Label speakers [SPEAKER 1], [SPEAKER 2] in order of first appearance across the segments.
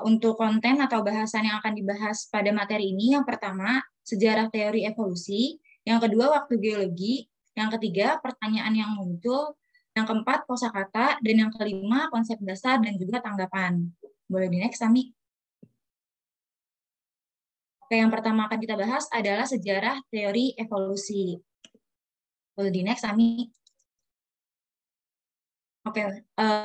[SPEAKER 1] Untuk konten atau bahasan yang akan dibahas pada materi ini, yang pertama, sejarah teori evolusi, yang kedua, waktu geologi, yang ketiga, pertanyaan yang muncul, yang keempat, kosakata, dan yang kelima, konsep dasar dan juga tanggapan. Boleh di next, Sami? Oke, yang pertama akan kita bahas adalah sejarah teori evolusi. Boleh di next, Sami? Oke,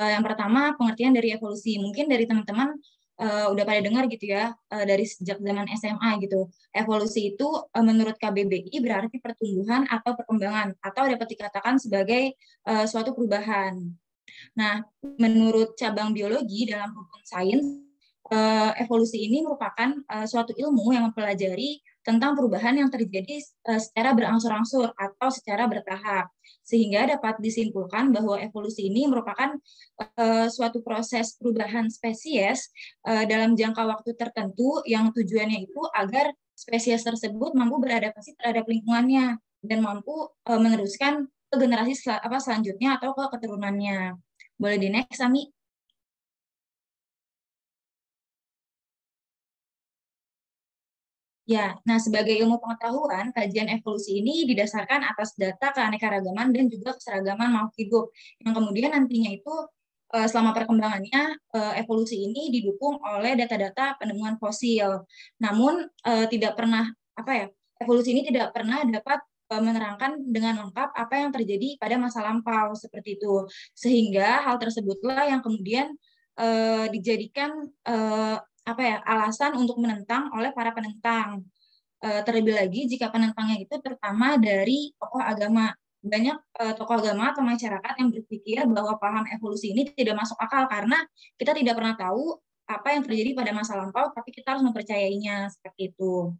[SPEAKER 1] yang pertama pengertian dari evolusi. Mungkin dari teman-teman udah pada dengar gitu ya, dari sejak zaman SMA gitu. Evolusi itu menurut KBBI berarti pertumbuhan atau perkembangan, atau dapat dikatakan sebagai suatu perubahan. Nah, menurut cabang biologi dalam hukum sains, evolusi ini merupakan suatu ilmu yang mempelajari tentang perubahan yang terjadi secara berangsur-angsur atau secara bertahap, sehingga dapat disimpulkan bahwa evolusi ini merupakan suatu proses perubahan spesies dalam jangka waktu tertentu yang tujuannya itu agar spesies tersebut mampu beradaptasi terhadap lingkungannya dan mampu meneruskan ke generasi selanjutnya atau ke keturunannya. Boleh di next, Sami? Ya, nah sebagai ilmu pengetahuan, kajian evolusi ini didasarkan atas data keanekaragaman dan juga keseragaman makhluk hidup, yang kemudian nantinya itu selama perkembangannya evolusi ini didukung oleh data-data penemuan fosil. Namun tidak pernah apa ya, evolusi ini tidak pernah dapat menerangkan dengan lengkap apa yang terjadi pada masa lampau seperti itu. Sehingga hal tersebutlah yang kemudian dijadikan apa ya, alasan untuk menentang oleh para penentang. Terlebih lagi jika penentangnya itu terutama dari tokoh agama. Banyak tokoh agama atau masyarakat yang berpikir bahwa paham evolusi ini tidak masuk akal karena kita tidak pernah tahu apa yang terjadi pada masa lampau, tapi kita harus mempercayainya seperti itu.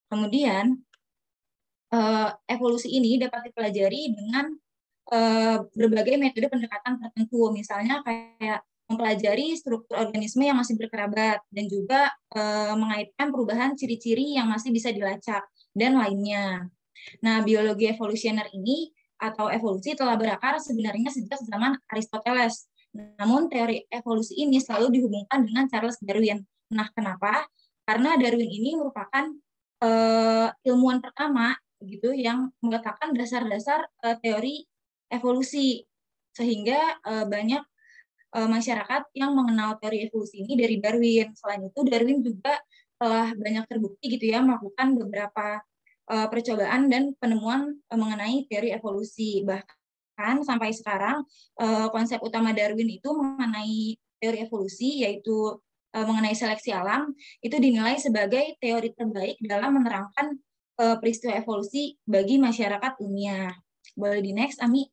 [SPEAKER 1] Kemudian evolusi ini dapat dipelajari dengan berbagai metode pendekatan tertentu, misalnya kayak mempelajari struktur organisme yang masih berkerabat dan juga mengaitkan perubahan ciri-ciri yang masih bisa dilacak dan lainnya. Nah, biologi evolusioner ini atau evolusi telah berakar sebenarnya sejak zaman Aristoteles. Namun teori evolusi ini selalu dihubungkan dengan Charles Darwin. Nah, kenapa? Karena Darwin ini merupakan ilmuwan pertama gitu yang meletakkan dasar-dasar teori evolusi, sehingga banyak masyarakat yang mengenal teori evolusi ini dari Darwin. Selain itu, Darwin juga telah banyak terbukti gitu ya melakukan beberapa percobaan dan penemuan mengenai teori evolusi. Bahkan sampai sekarang konsep utama Darwin itu mengenai teori evolusi, yaitu mengenai seleksi alam, itu dinilai sebagai teori terbaik dalam menerangkan peristiwa evolusi bagi masyarakat dunia. Boleh di next, Ami?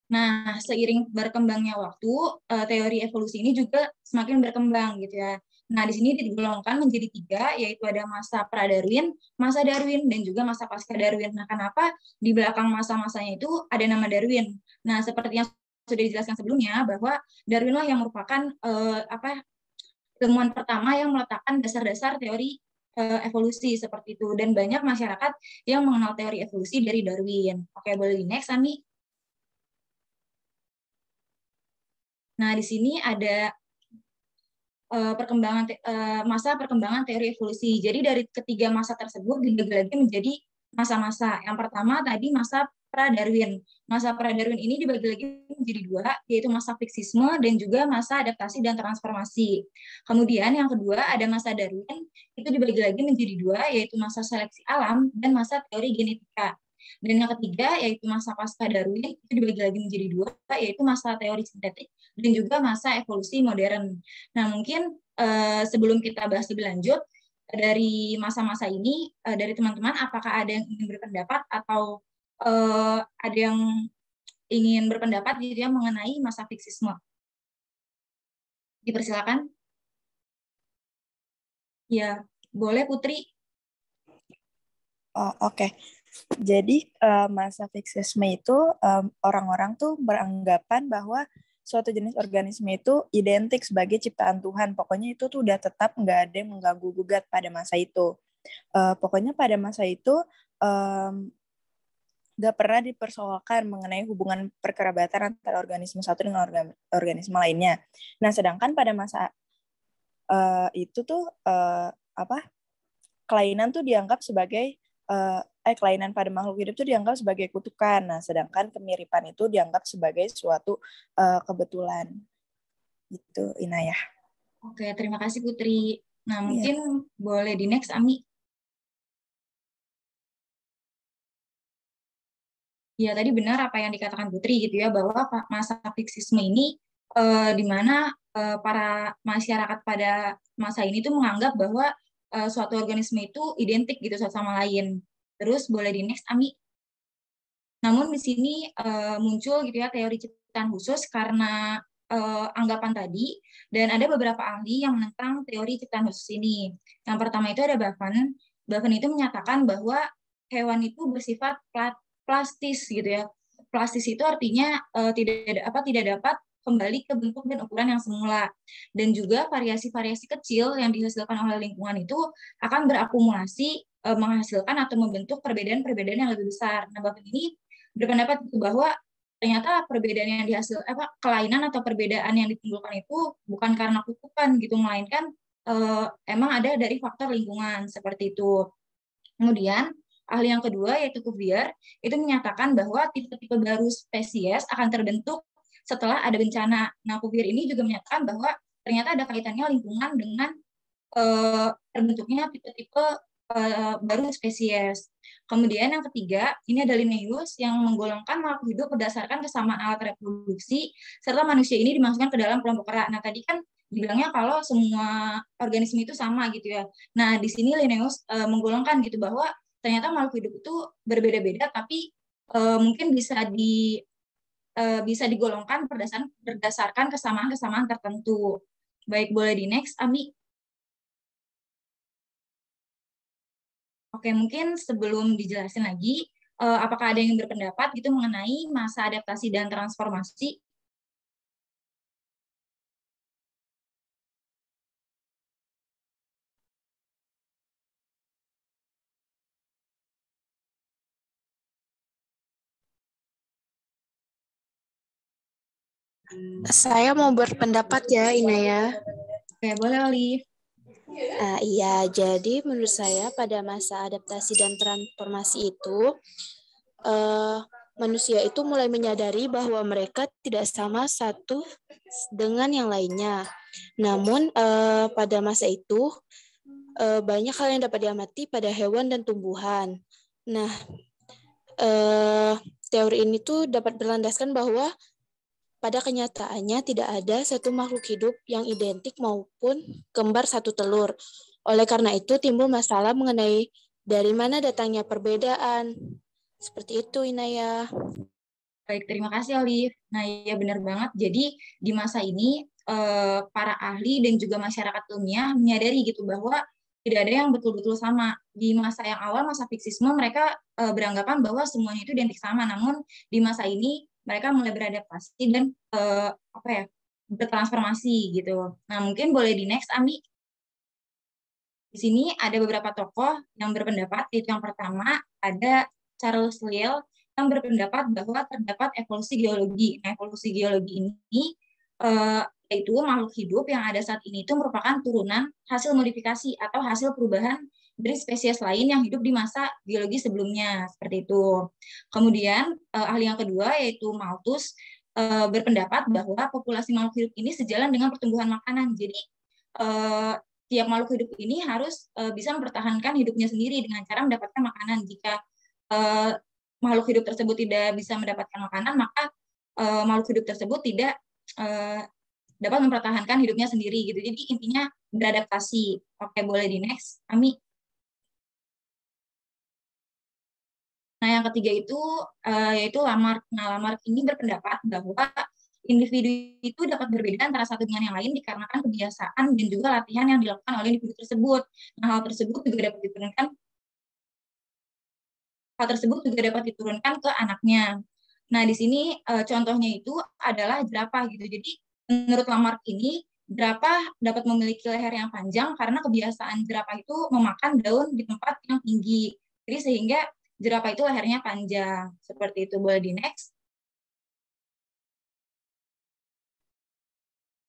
[SPEAKER 1] Nah, seiring berkembangnya waktu, teori evolusi ini juga semakin berkembang gitu ya. Nah, di sini digolongkan menjadi tiga, yaitu ada masa pra-Darwin, masa Darwin, dan juga masa pasca Darwin. Nah, kenapa di belakang masa-masanya itu ada nama Darwin? Nah, seperti yang sudah dijelaskan sebelumnya, bahwa Darwin lah yang merupakan ilmuwan pertama yang meletakkan dasar-dasar teori evolusi seperti itu. Dan banyak masyarakat yang mengenal teori evolusi dari Darwin. Oke, boleh di next, Ami? Nah, di sini ada masa perkembangan teori evolusi. Jadi dari ketiga masa tersebut dibagi lagi menjadi masa-masa. Yang pertama tadi masa pra-Darwin. Masa pra-Darwin ini dibagi lagi menjadi dua, yaitu masa fiksisme dan juga masa adaptasi dan transformasi. Kemudian yang kedua ada masa Darwin, itu dibagi lagi menjadi dua, yaitu masa seleksi alam dan masa teori genetika. Dan yang ketiga yaitu masa pasca Darwin, itu dibagi lagi menjadi dua, yaitu masa teori sintetik dan juga masa evolusi modern. Nah, mungkin sebelum kita bahas lebih lanjut dari masa-masa ini, dari teman-teman, apakah ada yang ingin berpendapat atau ada yang ingin berpendapat gitu ya mengenai masa fiksisme? Dipersilakan. Ya, boleh Putri.
[SPEAKER 2] Oh, oke. Jadi masa fiksisme itu orang-orang tuh beranggapan bahwa suatu jenis organisme itu identik sebagai ciptaan Tuhan. Pokoknya itu tuh udah tetap nggak ada yang mengganggu gugat pada masa itu. Pokoknya pada masa itu um, nggak pernah dipersoalkan mengenai hubungan perkerabatan antara organisme satu dengan organisme lainnya. Nah, sedangkan pada masa itu tuh apa? Kelainan tuh dianggap sebagai kelainan pada makhluk hidup itu dianggap sebagai kutukan. Nah, sedangkan kemiripan itu dianggap sebagai suatu kebetulan. Itu Inayah.
[SPEAKER 1] Oke, terima kasih Putri. Nah,
[SPEAKER 2] Iya.
[SPEAKER 1] mungkin boleh di next, Ami. Ya, tadi benar apa yang dikatakan Putri gitu ya, bahwa masa fiksisme ini di mana para masyarakat pada masa ini tuh menganggap bahwa suatu organisme itu identik gitu satu sama lain. Terus boleh di next, Ami. Namun di sini muncul gitu ya teori ciptaan khusus karena anggapan tadi, dan ada beberapa ahli yang menentang teori ciptaan khusus ini. Yang pertama itu ada Bavan. Bavan itu menyatakan bahwa hewan itu bersifat plastis gitu ya. Plastis itu artinya tidak dapat kembali ke bentuk dan ukuran yang semula. Dan juga variasi-variasi kecil yang dihasilkan oleh lingkungan itu akan berakumulasi menghasilkan atau membentuk perbedaan-perbedaan yang lebih besar. Nah, Bavan ini berpendapat bahwa ternyata perbedaan yang kelainan atau perbedaan yang ditimbulkan itu bukan karena kutukan gitu, melainkan emang ada dari faktor lingkungan seperti itu. Kemudian ahli yang kedua yaitu Cuvier itu menyatakan bahwa tipe-tipe baru spesies akan terbentuk setelah ada bencana. Nah, Cuvier ini juga menyatakan bahwa ternyata ada kaitannya lingkungan dengan terbentuknya tipe-tipe baru spesies. Kemudian yang ketiga, ini ada Linnaeus yang menggolongkan makhluk hidup berdasarkan kesamaan alat reproduksi, serta manusia ini dimasukkan ke dalam kelompok erat. Nah, tadi kan dibilangnya kalau semua organisme itu sama gitu ya. Nah, di sini Linnaeus menggolongkan gitu bahwa ternyata makhluk hidup itu berbeda-beda, tapi mungkin bisa digolongkan berdasarkan kesamaan-kesamaan tertentu. Baik, boleh di next, Ami. Oke, mungkin sebelum dijelasin lagi, apakah ada yang berpendapat gitu mengenai masa adaptasi dan transformasi?
[SPEAKER 3] Saya mau berpendapat ya, Inaya.
[SPEAKER 1] Oke, boleh, Olive.
[SPEAKER 3] Iya, jadi menurut saya pada masa adaptasi dan transformasi itu, manusia itu mulai menyadari bahwa mereka tidak sama satu dengan yang lainnya. Namun pada masa itu, banyak hal yang dapat diamati pada hewan dan tumbuhan. Nah, teori ini tuh dapat berlandaskan bahwa pada kenyataannya tidak ada satu makhluk hidup yang identik maupun kembar satu telur. Oleh karena itu timbul masalah mengenai dari mana datangnya perbedaan. Seperti itu, Inaya.
[SPEAKER 1] Baik, terima kasih, Olive. Nah, ya benar banget. Jadi di masa ini para ahli dan juga masyarakat ilmiah menyadari gitu bahwa tidak ada yang betul-betul sama. Di masa yang awal, masa fiksisme, mereka beranggapan bahwa semuanya itu identik sama. Namun di masa ini mereka mulai beradaptasi dan bertransformasi gitu. Nah, mungkin boleh di next, Ami. Di sini ada beberapa tokoh yang berpendapat, yaitu yang pertama ada Charles Lyell yang berpendapat bahwa terdapat evolusi geologi. Nah, evolusi geologi ini yaitu makhluk hidup yang ada saat ini itu merupakan turunan hasil modifikasi atau hasil perubahan dari spesies lain yang hidup di masa geologi sebelumnya, seperti itu. Kemudian ahli yang kedua yaitu Malthus berpendapat bahwa populasi makhluk hidup ini sejalan dengan pertumbuhan makanan. Jadi tiap makhluk hidup ini harus bisa mempertahankan hidupnya sendiri dengan cara mendapatkan makanan. Jika makhluk hidup tersebut tidak bisa mendapatkan makanan, maka makhluk hidup tersebut tidak dapat mempertahankan hidupnya sendiri gitu. Jadi intinya beradaptasi. Oke, boleh di next, Ami. Nah, yang ketiga itu yaitu Lamarck. Nah, Lamarck ini berpendapat bahwa individu itu dapat berbeda antara satu dengan yang lain dikarenakan kebiasaan dan juga latihan yang dilakukan oleh individu tersebut. Nah, hal tersebut juga dapat diturunkan ke anaknya. Nah, di sini contohnya itu adalah jerapah gitu. Jadi, menurut Lamarck ini, jerapah dapat memiliki leher yang panjang karena kebiasaan jerapah itu memakan daun di tempat yang tinggi. Jadi, sehingga jerapah itu lehernya panjang. Seperti itu. Boleh di next.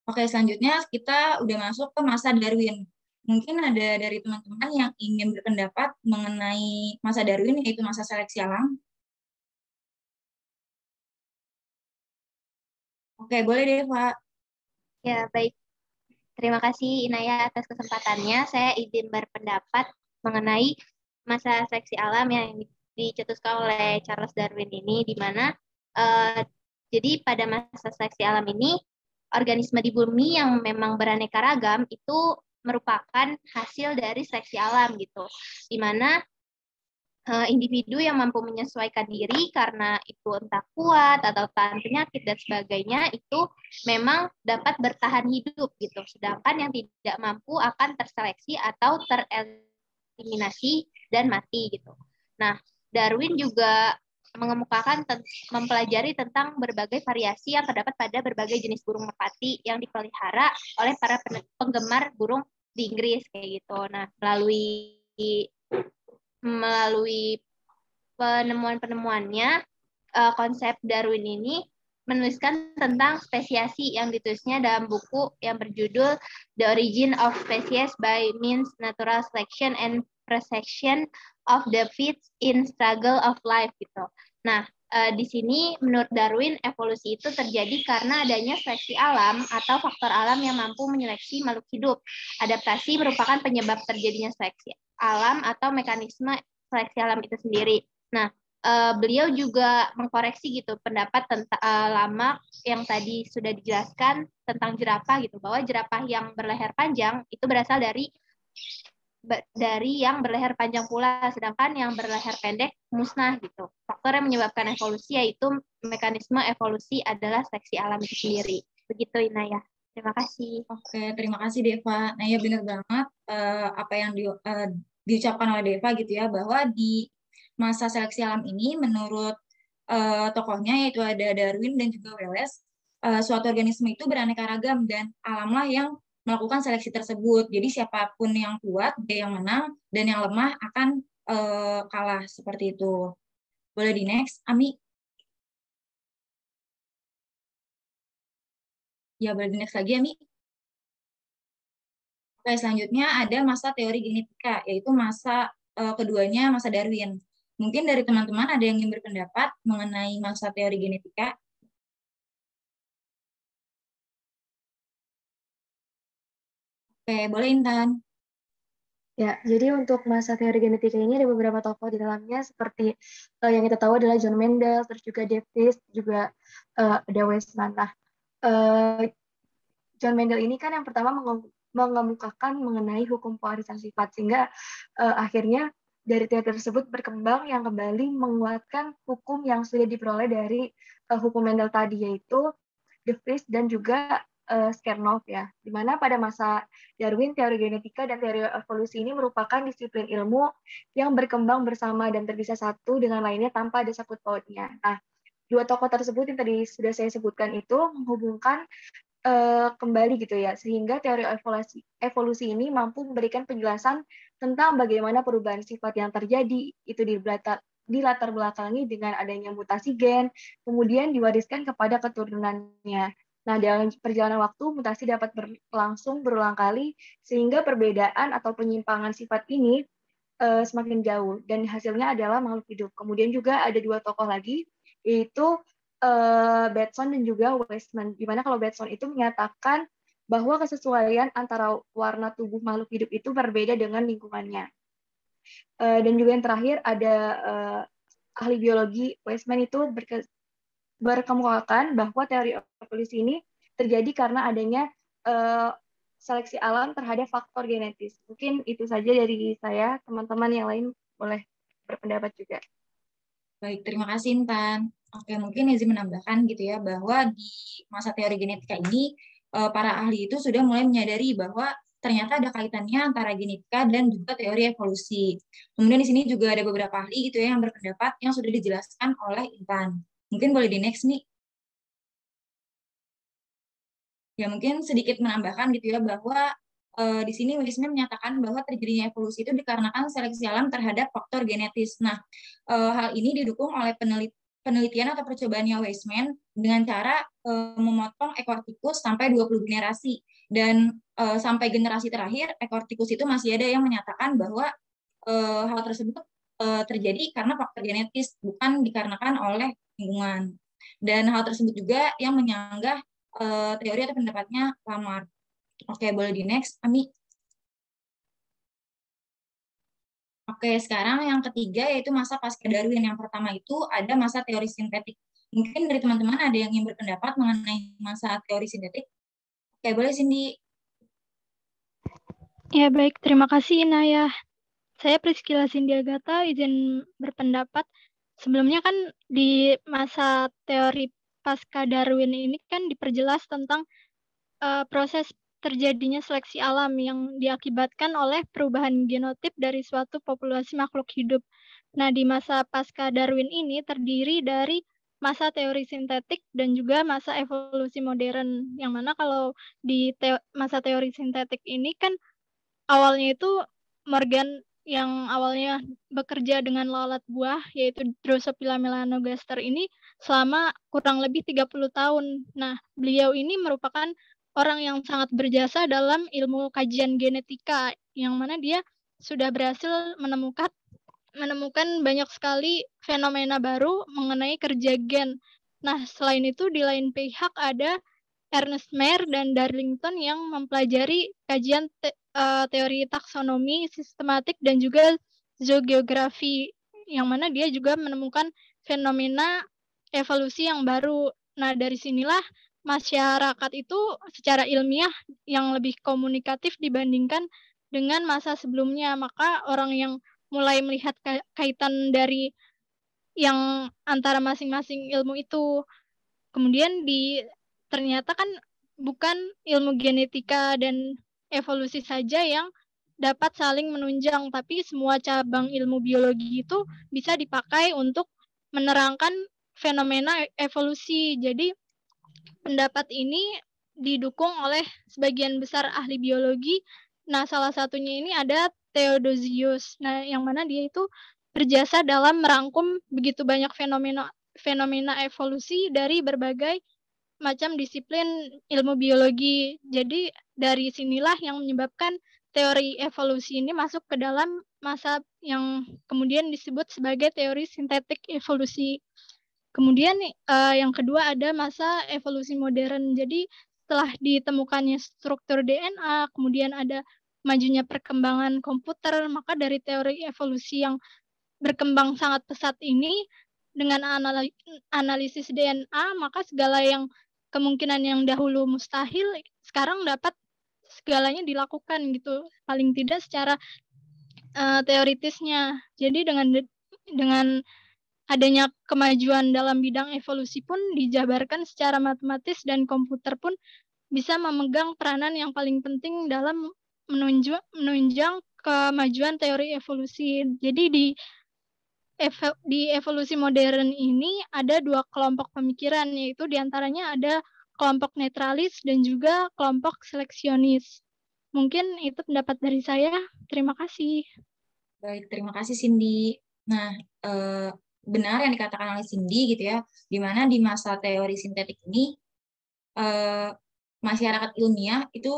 [SPEAKER 1] Oke, selanjutnya kita udah masuk ke masa Darwin. Mungkin ada dari teman-teman yang ingin berpendapat mengenai masa Darwin, yaitu masa seleksi alam. Oke, boleh deh, Pak.
[SPEAKER 4] Ya, baik. Terima kasih Inaya atas kesempatannya. Saya izin berpendapat mengenai masa seleksi alam yang dicetuskan oleh Charles Darwin ini, di mana jadi pada masa seleksi alam ini, organisme di bumi yang memang beraneka ragam itu merupakan hasil dari seleksi alam gitu, di mana individu yang mampu menyesuaikan diri karena itu entah kuat atau tahan penyakit dan sebagainya itu memang dapat bertahan hidup gitu. Sedangkan yang tidak mampu akan terseleksi atau tereliminasi dan mati gitu. Nah, Darwin juga mengemukakan mempelajari tentang berbagai variasi yang terdapat pada berbagai jenis burung merpati yang dipelihara oleh para penggemar burung di Inggris kayak gitu. Nah, melalui penemuan-penemuannya, konsep Darwin ini menuliskan tentang spesiasi yang ditulisnya dalam buku yang berjudul The Origin of Species by Means Natural Selection and Precession of the Fittest in Struggle of Life gitu. Nah, di sini menurut Darwin evolusi itu terjadi karena adanya seleksi alam atau faktor alam yang mampu menyeleksi makhluk hidup. Adaptasi merupakan penyebab terjadinya seleksi alam atau mekanisme seleksi alam itu sendiri. Nah, beliau juga mengkoreksi gitu pendapat tentang lama yang tadi sudah dijelaskan tentang jerapah gitu, bahwa jerapah yang berleher panjang itu berasal dari yang berleher panjang pula, sedangkan yang berleher pendek musnah gitu. Faktor yang menyebabkan evolusi yaitu mekanisme evolusi adalah seleksi alam itu sendiri. Begitu Inaya. Terima kasih.
[SPEAKER 1] Oke, terima kasih Deva. Nah ya benar banget apa yang diucapkan oleh Deva gitu ya, bahwa di masa seleksi alam ini menurut tokohnya yaitu ada Darwin dan juga Wallace, suatu organisme itu beraneka ragam dan alamlah yang melakukan seleksi tersebut. Jadi siapapun yang kuat dia yang menang dan yang lemah akan kalah seperti itu. Boleh di next, Ami? Ya boleh di next lagi, Ami. Oke, selanjutnya ada masa teori genetika, yaitu masa keduanya masa Darwin. Mungkin dari teman-teman ada yang ingin berpendapat mengenai masa teori genetika? Oke, boleh Intan.
[SPEAKER 5] Ya, jadi untuk masa teori genetika ini ada beberapa tokoh di dalamnya seperti yang kita tahu adalah John Mendel, terus juga Davis, juga ada Weismann. Nah, John Mendel ini kan yang pertama mengemukakan mengenai hukum pewarisan sifat, sehingga akhirnya dari teori tersebut berkembang yang kembali menguatkan hukum yang sudah diperoleh dari hukum Mendel tadi, yaitu De Vries dan juga Chernoff ya, di mana pada masa Darwin teori genetika dan teori evolusi ini merupakan disiplin ilmu yang berkembang bersama dan terpisah satu dengan lainnya tanpa ada sangkut pautnya. Nah, dua tokoh tersebut yang tadi sudah saya sebutkan itu menghubungkan kembali gitu ya, sehingga teori evolusi ini mampu memberikan penjelasan tentang bagaimana perubahan sifat yang terjadi itu dilatar belakangi dengan adanya mutasi gen, kemudian diwariskan kepada keturunannya. Nah, dalam perjalanan waktu, mutasi dapat berlangsung berulang kali, sehingga perbedaan atau penyimpangan sifat ini semakin jauh, dan hasilnya adalah makhluk hidup. Kemudian juga ada dua tokoh lagi, yaitu Bateson dan juga Weismann, di mana kalau Bateson itu menyatakan bahwa kesesuaian antara warna tubuh makhluk hidup itu berbeda dengan lingkungannya. Dan juga yang terakhir ada ahli biologi Weismann itu berkemukakan bahwa teori evolusi ini terjadi karena adanya seleksi alam terhadap faktor genetis. Mungkin itu saja dari saya. Teman-teman yang lain boleh berpendapat juga.
[SPEAKER 1] Baik, terima kasih Intan. Oke, mungkin izin menambahkan gitu ya, bahwa di masa teori genetika ini, para ahli itu sudah mulai menyadari bahwa ternyata ada kaitannya antara genetika dan juga teori evolusi. Kemudian di sini juga ada beberapa ahli gitu ya yang berpendapat yang sudah dijelaskan oleh Intan. Mungkin boleh di next nih. Ya mungkin sedikit menambahkan gitu ya, bahwa di sini Wilisman menyatakan bahwa terjadinya evolusi itu dikarenakan seleksi alam terhadap faktor genetis. Nah, hal ini didukung oleh penelitian atau percobaannya Weismann dengan cara memotong ekor tikus sampai 20 generasi. Dan sampai generasi terakhir, ekor tikus itu masih ada yang menyatakan bahwa hal tersebut terjadi karena faktor genetis, bukan dikarenakan oleh lingkungan. Dan hal tersebut juga yang menyanggah teori atau pendapatnya Lamarck. Oke, boleh di next, Ami. Oke, sekarang yang ketiga yaitu masa pasca Darwin. Yang pertama itu ada masa teori sintetik. Mungkin dari teman-teman ada yang ingin berpendapat mengenai masa teori sintetik? Oke, boleh Cindy.
[SPEAKER 6] Ya, baik. Terima kasih, Inayah. Saya Priscilla Cindy Agatha, izin berpendapat. Sebelumnya kan di masa teori pasca Darwin ini kan diperjelas tentang proses terjadinya seleksi alam yang diakibatkan oleh perubahan genotip dari suatu populasi makhluk hidup. Nah, di masa pasca Darwin ini terdiri dari masa teori sintetik dan juga masa evolusi modern. Yang mana kalau di masa teori sintetik ini kan awalnya itu Morgan yang awalnya bekerja dengan lalat buah, yaitu Drosophila melanogaster ini selama kurang lebih 30 tahun. Nah, beliau ini merupakan orang yang sangat berjasa dalam ilmu kajian genetika, yang mana dia sudah berhasil menemukan banyak sekali fenomena baru mengenai kerja gen. Nah, selain itu di lain pihak ada Ernest Mayr dan Darlington yang mempelajari kajian teori taksonomi sistematik dan juga zoogeografi, yang mana dia juga menemukan fenomena evolusi yang baru. Nah, dari sinilah masyarakat itu secara ilmiah yang lebih komunikatif dibandingkan dengan masa sebelumnya. Maka orang yang mulai melihat kaitan dari yang antara masing-masing ilmu itu. Kemudian ternyata kan bukan ilmu genetika dan evolusi saja yang dapat saling menunjang, tapi semua cabang ilmu biologi itu bisa dipakai untuk menerangkan fenomena evolusi. Jadi pendapat ini didukung oleh sebagian besar ahli biologi. Nah, salah satunya ini ada Theodosius. Nah, yang mana dia itu berjasa dalam merangkum begitu banyak fenomena evolusi dari berbagai macam disiplin ilmu biologi. Jadi dari sinilah yang menyebabkan teori evolusi ini masuk ke dalam masa yang kemudian disebut sebagai teori sintetik evolusi. Kemudian yang kedua ada masa evolusi modern. Jadi setelah ditemukannya struktur DNA, kemudian ada majunya perkembangan komputer, maka dari teori evolusi yang berkembang sangat pesat ini dengan analisis DNA, maka segala yang kemungkinan yang dahulu mustahil sekarang dapat segalanya dilakukan gitu, paling tidak secara teoritisnya. Jadi dengan adanya kemajuan dalam bidang evolusi pun dijabarkan secara matematis dan komputer pun bisa memegang peranan yang paling penting dalam menunjang kemajuan teori evolusi. Jadi di evolusi modern ini ada dua kelompok pemikiran, yaitu diantaranya ada kelompok netralis dan juga kelompok seleksionis. Mungkin itu pendapat dari saya. Terima kasih.
[SPEAKER 1] Baik, terima kasih Cindy. Nah, benar yang dikatakan oleh Cindy gitu ya, di mana di masa teori sintetik ini masyarakat ilmiah itu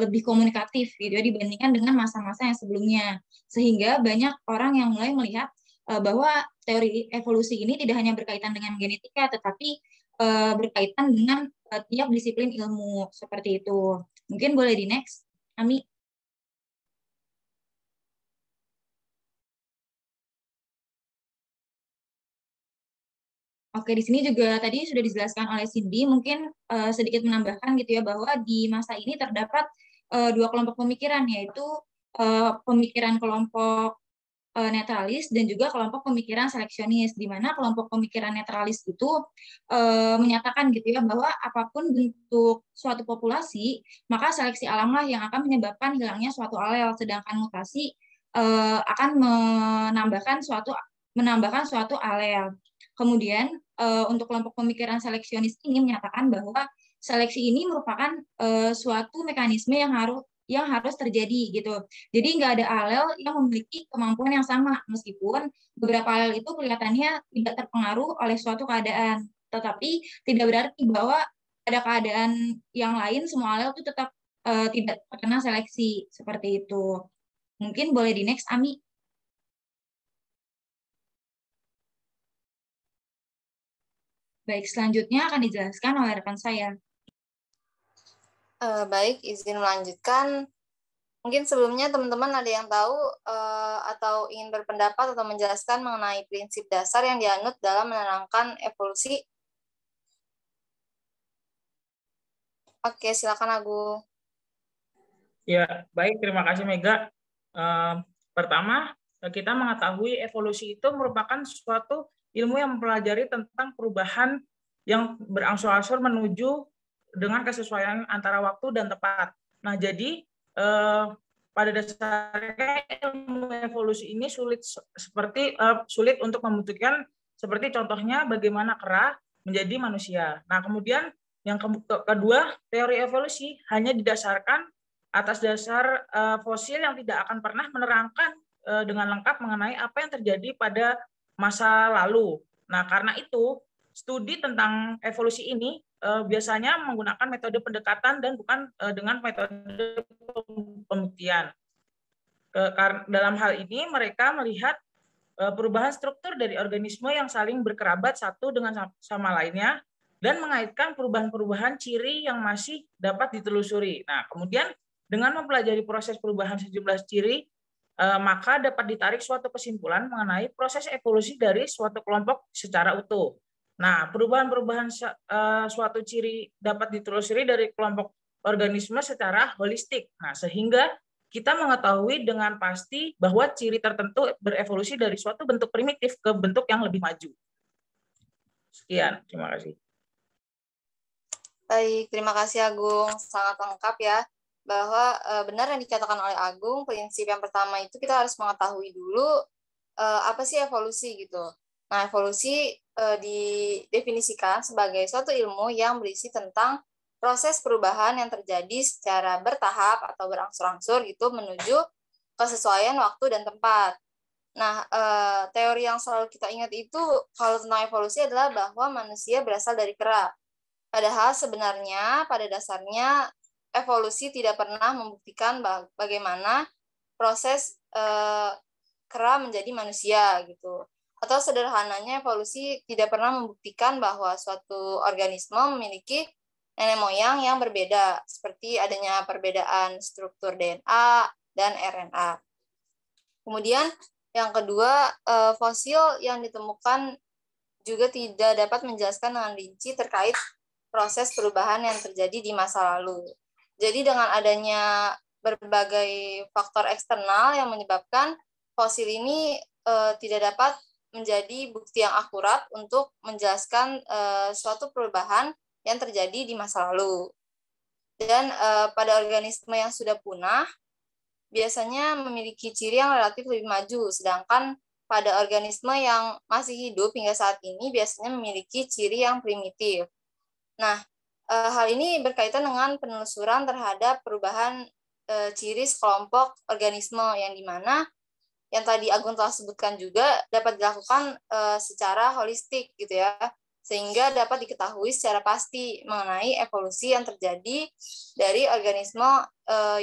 [SPEAKER 1] lebih komunikatif gitu ya dibandingkan dengan masa-masa yang sebelumnya, sehingga banyak orang yang mulai melihat bahwa teori evolusi ini tidak hanya berkaitan dengan genetika, tetapi berkaitan dengan tiap disiplin ilmu seperti itu. Mungkin boleh di next, Ami. Oke, di sini juga tadi sudah dijelaskan oleh Cindy, mungkin sedikit menambahkan gitu ya, bahwa di masa ini terdapat dua kelompok pemikiran, yaitu pemikiran kelompok netralis dan juga kelompok pemikiran seleksionis, di mana kelompok pemikiran netralis itu menyatakan gitu ya, bahwa apapun bentuk suatu populasi, maka seleksi alamlah yang akan menyebabkan hilangnya suatu alel, sedangkan mutasi akan menambahkan suatu alel. Kemudian untuk kelompok pemikiran seleksionis ini menyatakan bahwa seleksi ini merupakan suatu mekanisme yang harus terjadi gitu. Jadi nggak ada alel yang memiliki kemampuan yang sama, meskipun beberapa alel itu kelihatannya tidak terpengaruh oleh suatu keadaan. Tetapi tidak berarti bahwa pada keadaan yang lain semua alel itu tetap tidak terkena seleksi seperti itu. Mungkin boleh di next, Ami. Baik, selanjutnya akan dijelaskan oleh rekan saya.
[SPEAKER 7] Baik, izin melanjutkan. Mungkin sebelumnya teman-teman ada yang tahu atau ingin berpendapat atau menjelaskan mengenai prinsip dasar yang dianut dalam menerangkan evolusi. Oke, silakan Agung.
[SPEAKER 8] Ya, baik. Terima kasih, Mega. Pertama, kita mengetahui evolusi itu merupakan suatu ilmu yang mempelajari tentang perubahan yang berangsur-angsur menuju dengan kesesuaian antara waktu dan tempat. Nah, jadi pada dasarnya ilmu evolusi ini sulit untuk membuktikan, seperti contohnya bagaimana kera menjadi manusia. Nah, kemudian yang kedua, teori evolusi hanya didasarkan atas dasar fosil yang tidak akan pernah menerangkan dengan lengkap mengenai apa yang terjadi pada masa lalu. Nah, karena itu studi tentang evolusi ini biasanya menggunakan metode pendekatan dan bukan dengan metode pembuktian. Dalam hal ini mereka melihat perubahan struktur dari organisme yang saling berkerabat satu dengan sama lainnya dan mengaitkan perubahan-perubahan ciri yang masih dapat ditelusuri. Nah, kemudian dengan mempelajari proses perubahan sejumlah ciri, maka dapat ditarik suatu kesimpulan mengenai proses evolusi dari suatu kelompok secara utuh. Nah, perubahan-perubahan suatu ciri dapat ditelusuri dari kelompok organisme secara holistik. Nah, sehingga kita mengetahui dengan pasti bahwa ciri tertentu berevolusi dari suatu bentuk primitif ke bentuk yang lebih maju. Sekian, terima kasih.
[SPEAKER 7] Baik, terima kasih Agung. Sangat lengkap ya. Bahwa benar yang dikatakan oleh Agung, prinsip yang pertama itu kita harus mengetahui dulu apa sih evolusi gitu. Nah, evolusi didefinisikan sebagai suatu ilmu yang berisi tentang proses perubahan yang terjadi secara bertahap atau berangsur-angsur gitu menuju kesesuaian waktu dan tempat. Nah, teori yang selalu kita ingat itu kalau tentang evolusi adalah bahwa manusia berasal dari kera. Padahal sebenarnya pada dasarnya evolusi tidak pernah membuktikan bagaimana proses kera menjadi manusia gitu. Atau sederhananya evolusi tidak pernah membuktikan bahwa suatu organisme memiliki nenek moyang yang berbeda, seperti adanya perbedaan struktur DNA dan RNA. Kemudian yang kedua, fosil yang ditemukan juga tidak dapat menjelaskan dengan rinci terkait proses perubahan yang terjadi di masa lalu. Jadi dengan adanya berbagai faktor eksternal yang menyebabkan fosil ini tidak dapat menjadi bukti yang akurat untuk menjelaskan suatu perubahan yang terjadi di masa lalu. Dan pada organisme yang sudah punah, biasanya memiliki ciri yang relatif lebih maju, sedangkan pada organisme yang masih hidup hingga saat ini biasanya memiliki ciri yang primitif. Nah, hal ini berkaitan dengan penelusuran terhadap perubahan ciri sekelompok organisme yang dimana yang tadi Agung telah sebutkan juga dapat dilakukan secara holistik gitu ya, sehingga dapat diketahui secara pasti mengenai evolusi yang terjadi dari organisme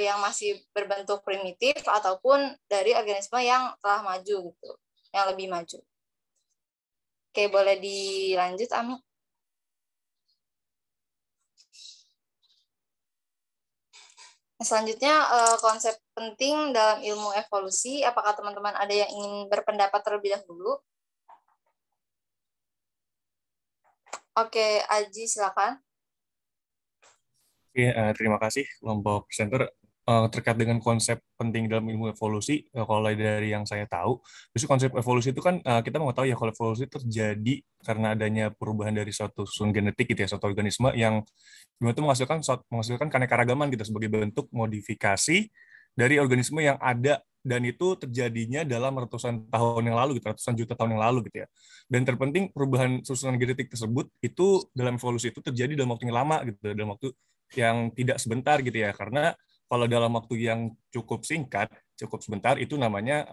[SPEAKER 7] yang masih berbentuk primitif ataupun dari organisme yang telah maju gitu, yang lebih maju. Oke, boleh dilanjut, Ami. Selanjutnya, konsep penting dalam ilmu evolusi. Apakah teman-teman ada yang ingin berpendapat terlebih dahulu? Oke, Aji, silakan.
[SPEAKER 9] Oke, terima kasih kelompok presenter. Terkait dengan konsep penting dalam ilmu evolusi, kalau dari yang saya tahu, justru konsep evolusi itu kan kita mengetahui ya kalau evolusi terjadi karena adanya perubahan dari suatu susun genetik gitu ya, suatu organisme yang itu menghasilkan keanekaragaman gitu sebagai bentuk modifikasi dari organisme yang ada, dan itu terjadinya dalam ratusan tahun yang lalu gitu, ratusan juta tahun yang lalu gitu ya. Dan terpenting perubahan susunan genetik tersebut itu dalam evolusi itu terjadi dalam waktu yang lama gitu, dalam waktu yang tidak sebentar gitu ya, karena kalau dalam waktu yang cukup singkat, cukup sebentar, itu namanya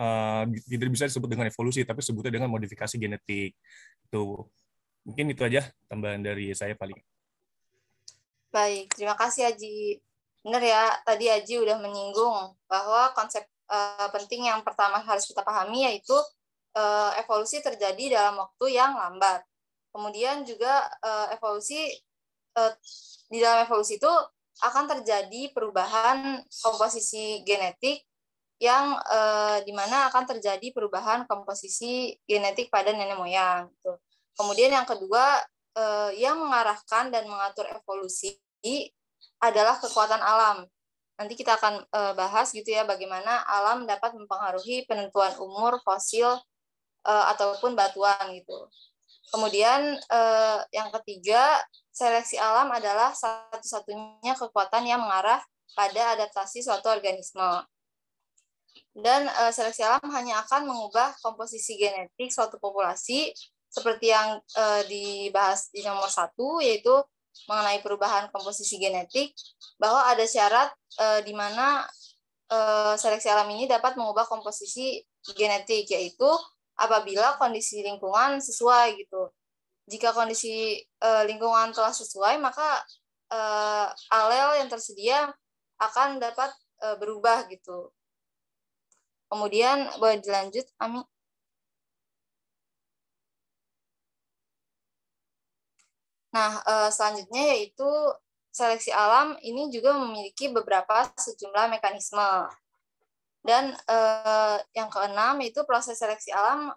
[SPEAKER 9] tidak bisa disebut dengan evolusi, tapi sebutnya dengan modifikasi genetik. Tuh. Mungkin itu aja tambahan dari saya paling.
[SPEAKER 7] Baik, terima kasih Aji. Benar ya, tadi Aji udah menyinggung bahwa konsep penting yang pertama harus kita pahami yaitu evolusi terjadi dalam waktu yang lambat. Kemudian juga di dalam evolusi itu akan terjadi perubahan komposisi genetik yang dimana akan terjadi perubahan komposisi genetik pada nenek moyang. Gitu. Kemudian yang kedua, yang mengarahkan dan mengatur evolusi adalah kekuatan alam. Nanti kita akan bahas gitu ya bagaimana alam dapat mempengaruhi penentuan umur fosil ataupun batuan gitu. Kemudian yang ketiga, seleksi alam adalah satu-satunya kekuatan yang mengarah pada adaptasi suatu organisme. Dan seleksi alam hanya akan mengubah komposisi genetik suatu populasi seperti yang dibahas di nomor 1, yaitu mengenai perubahan komposisi genetik, bahwa ada syarat di mana seleksi alam ini dapat mengubah komposisi genetik, yaitu apabila kondisi lingkungan sesuai gitu. Jika kondisi lingkungan telah sesuai, maka alel yang tersedia akan dapat berubah gitu. Kemudian boleh dilanjut, Ami. Nah, selanjutnya yaitu seleksi alam ini juga memiliki beberapa sejumlah mekanisme. Dan yang keenam yaitu proses seleksi alam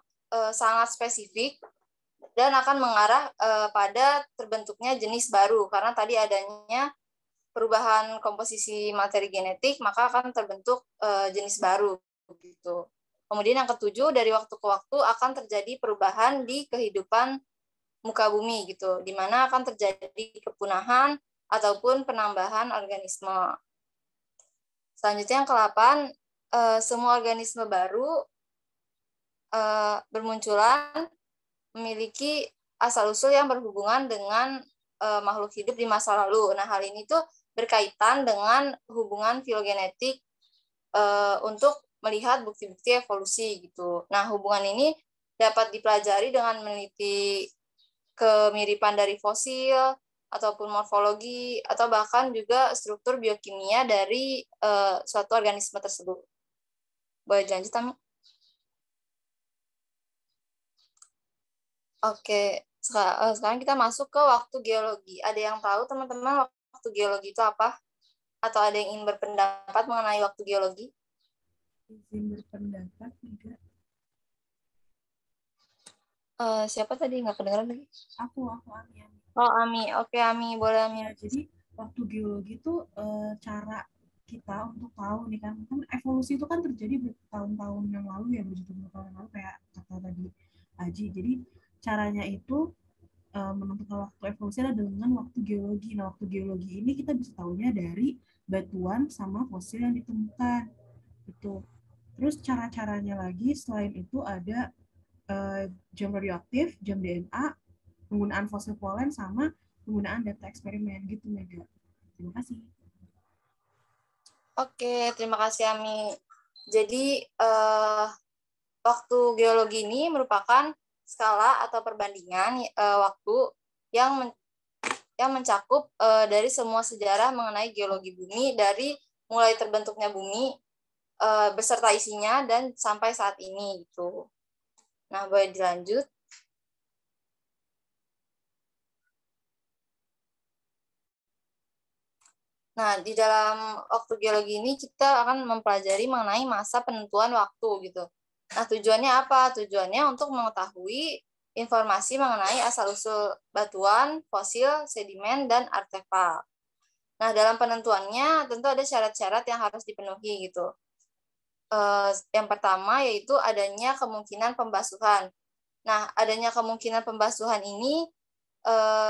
[SPEAKER 7] sangat spesifik dan akan mengarah pada terbentuknya jenis baru, karena tadi adanya perubahan komposisi materi genetik, maka akan terbentuk jenis baru gitu. Kemudian yang ketujuh, dari waktu ke waktu akan terjadi perubahan di kehidupan muka bumi gitu, di mana akan terjadi kepunahan ataupun penambahan organisme. Selanjutnya yang ke-8, semua organisme baru bermunculan memiliki asal-usul yang berhubungan dengan makhluk hidup di masa lalu. Nah, hal ini tuh berkaitan dengan hubungan filogenetik untuk melihat bukti-bukti evolusi gitu. Nah, hubungan ini dapat dipelajari dengan meneliti kemiripan dari fosil ataupun morfologi atau bahkan juga struktur biokimia dari suatu organisme tersebut. Boleh lanjut, Tami? Oke, sekarang kita masuk ke waktu geologi. Ada yang tahu teman-teman waktu geologi itu apa? Atau ada yang ingin berpendapat mengenai waktu geologi?
[SPEAKER 2] Izin berpendapat enggak?
[SPEAKER 7] Siapa tadi nggak kedengeran lagi?
[SPEAKER 2] Aku Ami.
[SPEAKER 7] Oh, Ami. Oke, Ami, boleh Ami.
[SPEAKER 2] Ya, jadi waktu geologi itu cara kita untuk tahu nih kan evolusi itu kan terjadi bertahun-tahun yang lalu ya, berjuta-juta tahun yang lalu kayak kata tadi Aji. Jadi caranya itu menentukan waktu evolusi adalah dengan waktu geologi. Nah, waktu geologi ini kita bisa tahunya dari batuan sama fosil yang ditemukan. Itu. Terus cara-caranya lagi selain itu ada jam radioaktif, jam DNA, penggunaan fosil polen, sama penggunaan data eksperimen gitu, Mega. Terima kasih.
[SPEAKER 7] Oke, terima kasih Ami. Jadi waktu geologi ini merupakan skala atau perbandingan waktu yang mencakup dari semua sejarah mengenai geologi bumi, dari mulai terbentuknya bumi beserta isinya dan sampai saat ini gitu. Nah, boleh dilanjut. Nah, di dalam waktu geologi ini kita akan mempelajari mengenai masa penentuan waktu gitu. Nah, tujuannya apa? Tujuannya untuk mengetahui informasi mengenai asal-usul batuan, fosil, sedimen, dan artefak. Nah, dalam penentuannya tentu ada syarat-syarat yang harus dipenuhi gitu. Yang pertama yaitu adanya kemungkinan pembasuhan. Nah, adanya kemungkinan pembasuhan ini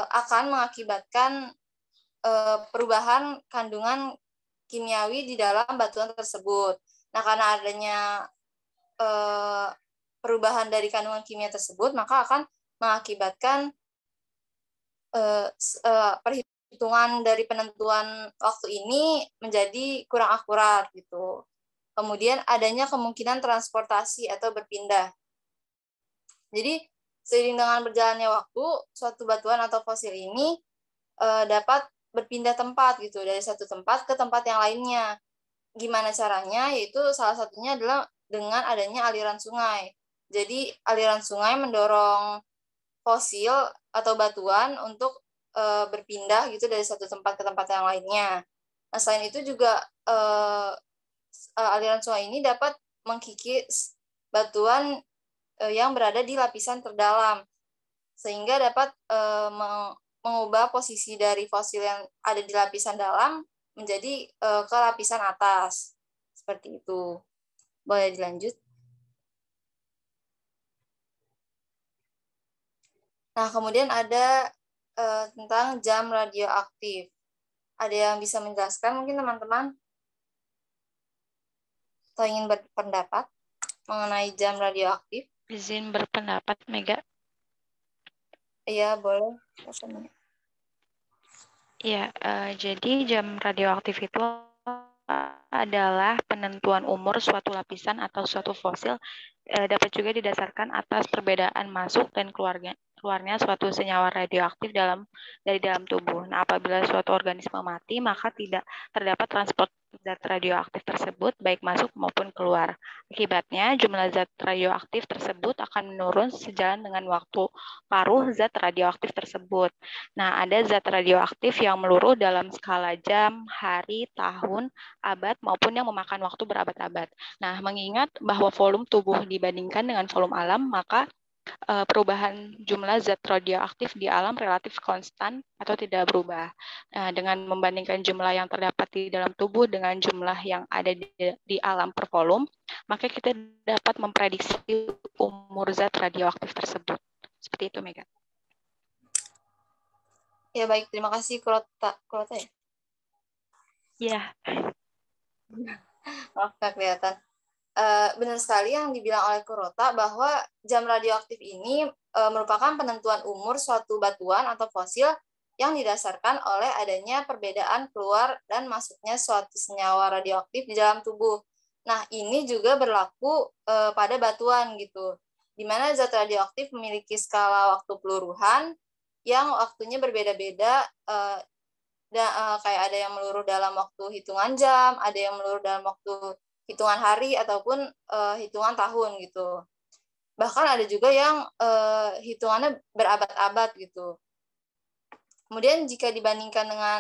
[SPEAKER 7] akan mengakibatkan perubahan kandungan kimiawi di dalam batuan tersebut. Nah, karena adanya perubahan dari kandungan kimia tersebut, maka akan mengakibatkan hitungan dari penentuan waktu ini menjadi kurang akurat gitu. Kemudian adanya kemungkinan transportasi atau berpindah. Jadi seiring dengan berjalannya waktu, suatu batuan atau fosil ini dapat berpindah tempat gitu, dari satu tempat ke tempat yang lainnya. Gimana caranya? Yaitu salah satunya adalah dengan adanya aliran sungai. Jadi aliran sungai mendorong fosil atau batuan untuk berpindah gitu dari satu tempat ke tempat yang lainnya. Nah, selain itu juga aliran sungai ini dapat mengkikis batuan yang berada di lapisan terdalam, sehingga dapat mengubah posisi dari fosil yang ada di lapisan dalam menjadi ke lapisan atas. Seperti itu. Boleh dilanjut? Nah, kemudian ada tentang jam radioaktif. Ada yang bisa menjelaskan mungkin teman-teman? Atau ingin berpendapat mengenai jam radioaktif?
[SPEAKER 10] Izin berpendapat, Mega.
[SPEAKER 7] Iya, boleh.
[SPEAKER 10] Ya, jadi jam radioaktif itu adalah penentuan umur suatu lapisan atau suatu fosil, dapat juga didasarkan atas perbedaan masuk dan keluarnya suatu senyawa radioaktif dari dalam tubuh. Nah, apabila suatu organisme mati, maka tidak terdapat transport zat radioaktif tersebut baik masuk maupun keluar. Akibatnya, jumlah zat radioaktif tersebut akan menurun sejalan dengan waktu paruh zat radioaktif tersebut. Nah, ada zat radioaktif yang meluruh dalam skala jam, hari, tahun, abad, maupun yang memakan waktu berabad-abad. Nah, mengingat bahwa volume tubuh dibandingkan dengan volume alam, maka perubahan jumlah zat radioaktif di alam relatif konstan atau tidak berubah. Dengan membandingkan jumlah yang terdapat di dalam tubuh dengan jumlah yang ada di alam per volume, maka kita dapat memprediksi umur zat radioaktif tersebut. Seperti itu, Mega.
[SPEAKER 7] Ya, baik. Terima kasih, Kurota ya?
[SPEAKER 10] Iya.
[SPEAKER 7] Maaf, nggak kelihatan. Benar sekali yang dibilang oleh Kurota bahwa jam radioaktif ini merupakan penentuan umur suatu batuan atau fosil yang didasarkan oleh adanya perbedaan keluar dan masuknya suatu senyawa radioaktif di dalam tubuh. Nah, ini juga berlaku pada batuan gitu, di mana zat radioaktif memiliki skala waktu peluruhan yang waktunya berbeda-beda, kayak ada yang meluruh dalam waktu hitungan jam, ada yang meluruh dalam waktu hitungan hari ataupun hitungan tahun gitu. Bahkan ada juga yang hitungannya berabad-abad gitu. Kemudian jika dibandingkan dengan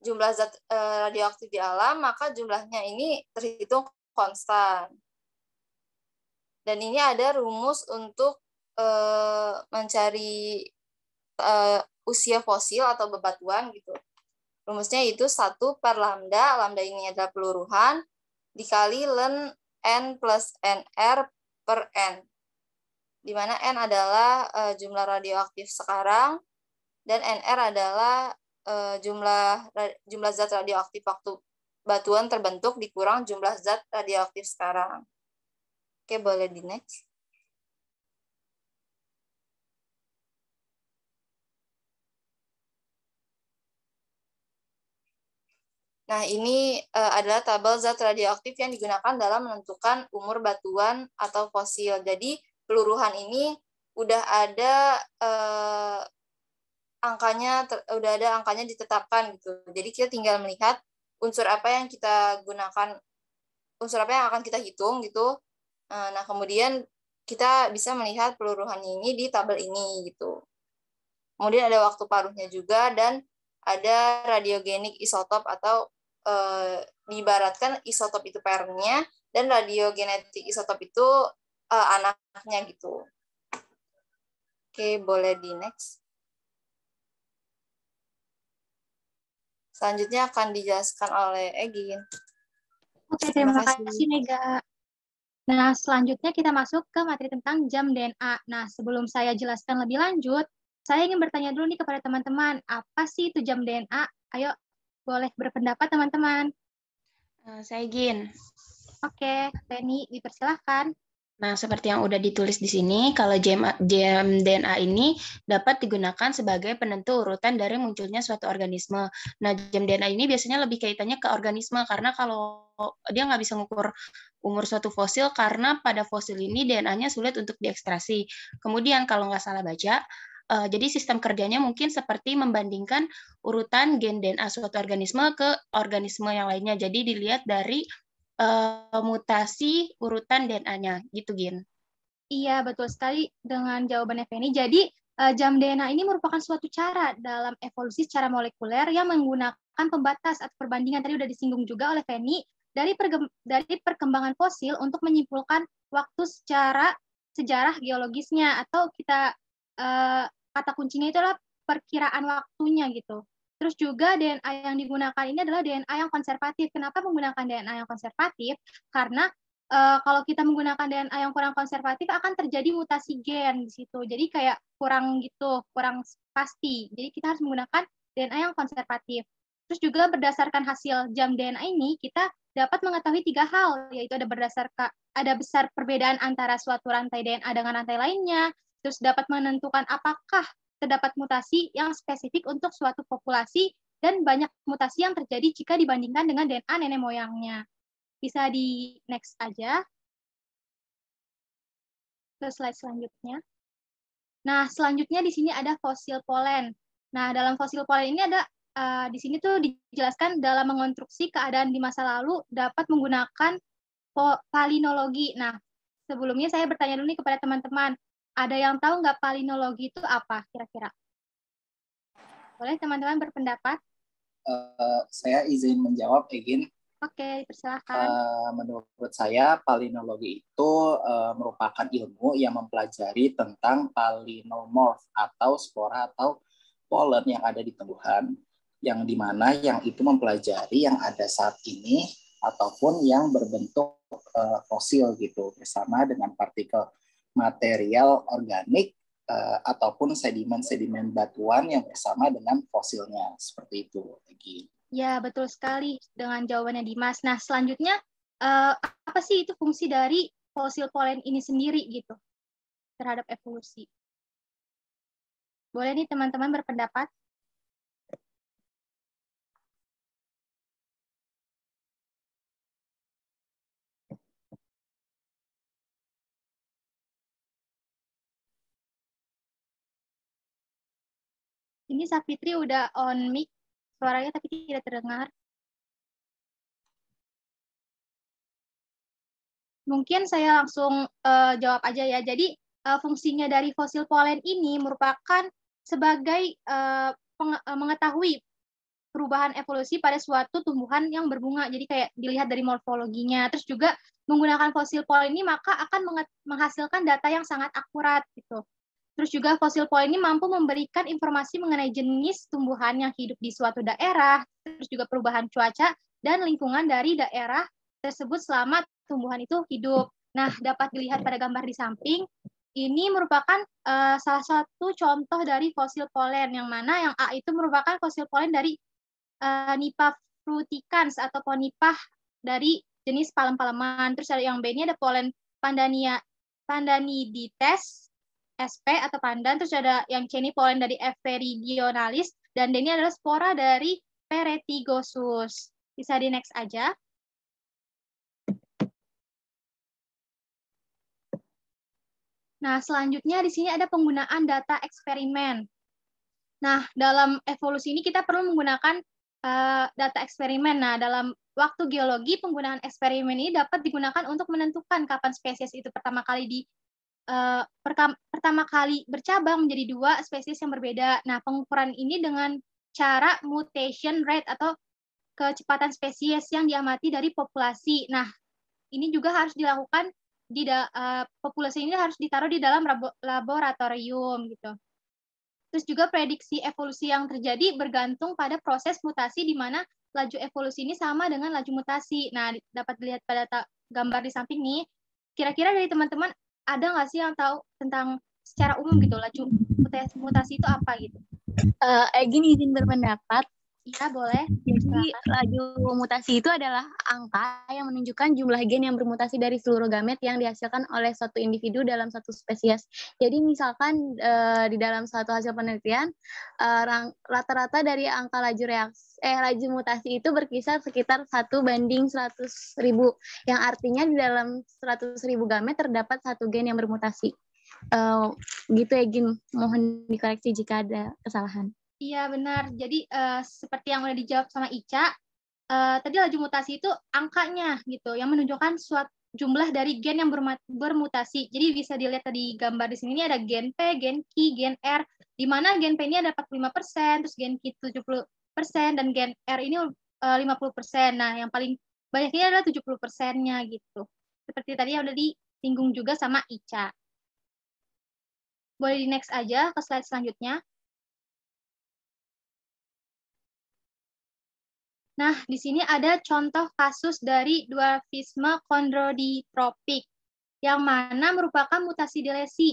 [SPEAKER 7] jumlah zat radioaktif di alam, maka jumlahnya ini terhitung konstan. Dan ini ada rumus untuk mencari usia fosil atau bebatuan gitu. Rumusnya itu 1 per lambda, lambda ini adalah peluruhan, dikali ln n plus nr per n, di mana n adalah jumlah radioaktif sekarang dan nr adalah jumlah zat radioaktif waktu batuan terbentuk dikurang jumlah zat radioaktif sekarang. Oke, boleh di next. Nah, ini adalah tabel zat radioaktif yang digunakan dalam menentukan umur batuan atau fosil. Jadi, peluruhan ini udah ada angkanya ditetapkan gitu. Jadi, kita tinggal melihat unsur apa yang kita gunakan, unsur apa yang akan kita hitung gitu. Nah, kemudian kita bisa melihat peluruhan ini di tabel ini gitu. Kemudian ada waktu paruhnya juga dan ada radiogenik isotop atau diibaratkan isotop itu parentnya dan radiogenetik isotop itu anaknya gitu. Oke, boleh di next. Selanjutnya akan dijelaskan oleh Egin.
[SPEAKER 11] Oke, terima kasih Mega. Nah, selanjutnya kita masuk ke materi tentang jam DNA. Nah, sebelum saya jelaskan lebih lanjut, saya ingin bertanya dulu nih kepada teman-teman, apa sih itu jam DNA? Ayo, boleh berpendapat teman-teman.
[SPEAKER 3] Saya Gin.
[SPEAKER 11] Oke, Penny, dipersilahkan.
[SPEAKER 3] Nah, seperti yang udah ditulis di sini, kalau DNA ini dapat digunakan sebagai penentu urutan dari munculnya suatu organisme. Nah, DNA ini biasanya lebih kaitannya ke organisme, karena kalau dia nggak bisa mengukur umur suatu fosil, karena pada fosil ini DNA-nya sulit untuk diekstraksi. Kemudian, kalau nggak salah baca, jadi sistem kerjanya mungkin seperti membandingkan urutan gen DNA suatu organisme ke organisme yang lainnya. Jadi dilihat dari mutasi urutan DNA-nya, gitu, Gin.
[SPEAKER 11] Iya, betul sekali dengan jawabannya Feni. Jadi, jam DNA ini merupakan suatu cara dalam evolusi secara molekuler yang menggunakan pembatas atau perbandingan, tadi udah disinggung juga oleh Feni, dari perkembangan fosil untuk menyimpulkan waktu secara sejarah geologisnya, atau kita kata kuncinya itu adalah perkiraan waktunya gitu. Terus juga DNA yang digunakan ini adalah DNA yang konservatif. Kenapa menggunakan DNA yang konservatif? Karena kalau kita menggunakan DNA yang kurang konservatif akan terjadi mutasi gen di situ. Jadi kayak kurang gitu, kurang pasti. Jadi kita harus menggunakan DNA yang konservatif. Terus juga berdasarkan hasil jam DNA ini, kita dapat mengetahui 3 hal, yaitu ada besar perbedaan antara suatu rantai DNA dengan rantai lainnya, terus dapat menentukan apakah terdapat mutasi yang spesifik untuk suatu populasi, dan banyak mutasi yang terjadi jika dibandingkan dengan DNA nenek moyangnya. Bisa di next aja. Ke slide selanjutnya. Nah, selanjutnya di sini ada fosil polen. Nah, dalam fosil polen ini ada di sini tuh dijelaskan dalam mengonstruksi keadaan di masa lalu dapat menggunakan palinologi. Nah, sebelumnya saya bertanya dulu nih kepada teman-teman, ada yang tahu nggak palinologi itu apa kira-kira? Boleh teman-teman berpendapat?
[SPEAKER 12] Saya izin menjawab, Egin.
[SPEAKER 11] Oke, persilahkan.
[SPEAKER 12] Menurut saya, palinologi itu merupakan ilmu yang mempelajari tentang palinomorf atau spora atau polen yang ada di tumbuhan, yang dimana yang itu mempelajari yang ada saat ini ataupun yang berbentuk fosil gitu, bersama dengan partikel material organik ataupun sedimen-sedimen batuan yang bersama dengan fosilnya, seperti itu.
[SPEAKER 11] Ya, betul sekali dengan jawabannya Dimas. Nah, selanjutnya apa sih itu fungsi dari fosil polen ini sendiri gitu terhadap evolusi? Boleh nih teman-teman berpendapat? Ini Safitri udah on mic, suaranya tapi tidak terdengar. Mungkin saya langsung jawab aja ya. Jadi fungsinya dari fosil polen ini merupakan sebagai mengetahui perubahan evolusi pada suatu tumbuhan yang berbunga. Jadi kayak dilihat dari morfologinya. Terus juga menggunakan fosil polen ini maka akan menghasilkan data yang sangat akurat gitu. Terus juga fosil polen ini mampu memberikan informasi mengenai jenis tumbuhan yang hidup di suatu daerah, terus juga perubahan cuaca dan lingkungan dari daerah tersebut selama tumbuhan itu hidup. Nah, dapat dilihat pada gambar di samping, ini merupakan salah satu contoh dari fosil polen, yang mana yang A itu merupakan fosil polen dari Nipah fruticans atau pohon nipah dari jenis palem-paleman. Terus ada yang B ini ada polen Pandanidites SP atau pandan, terus ada yang C ini polen dari Everidionalis, dan D ini adalah spora dari Peretigosus. Bisa di next aja. Nah, selanjutnya di sini ada penggunaan data eksperimen. Nah, dalam evolusi ini kita perlu menggunakan data eksperimen. Nah, dalam waktu geologi, penggunaan eksperimen ini dapat digunakan untuk menentukan kapan spesies itu pertama kali bercabang menjadi 2 spesies yang berbeda. Nah, pengukuran ini dengan cara mutation rate atau kecepatan spesies yang diamati dari populasi. Nah, ini juga harus dilakukan di populasi ini harus ditaruh di dalam laboratorium gitu. Terus juga prediksi evolusi yang terjadi bergantung pada proses mutasi, di mana laju evolusi ini sama dengan laju mutasi. Nah, dapat dilihat pada gambar di samping nih. Kira-kira dari teman-teman ada nggak sih yang tahu tentang secara umum gitu laju mutasi itu apa gitu?
[SPEAKER 13] Egin izin berpendapat.
[SPEAKER 11] Iya, boleh.
[SPEAKER 13] Jadi laju mutasi itu adalah angka yang menunjukkan jumlah gen yang bermutasi dari seluruh gamet yang dihasilkan oleh suatu individu dalam satu spesies. Jadi misalkan di dalam suatu hasil penelitian rata-rata dari angka laju mutasi itu berkisar sekitar 1:100.000, yang artinya di dalam 100.000 gamet terdapat satu gen yang bermutasi. Gitu ya, Gin. Mohon dikoreksi jika ada kesalahan.
[SPEAKER 11] Iya, benar. Jadi seperti yang udah dijawab sama Ica, tadi laju mutasi itu angkanya gitu, yang menunjukkan suatu jumlah dari gen yang bermutasi. Jadi bisa dilihat tadi gambar di sini, ini ada gen P, gen Q, gen R, di mana gen P ini ada 45%, terus gen Q 70%, dan gen R ini 50%. Nah, yang paling banyak ini adalah 70%-nya gitu. Seperti tadi yang udah disinggung juga sama Ica. Boleh di next aja ke slide selanjutnya. Nah, di sini ada contoh kasus dari dwarfisme kondroditropik, yang mana merupakan mutasi delesi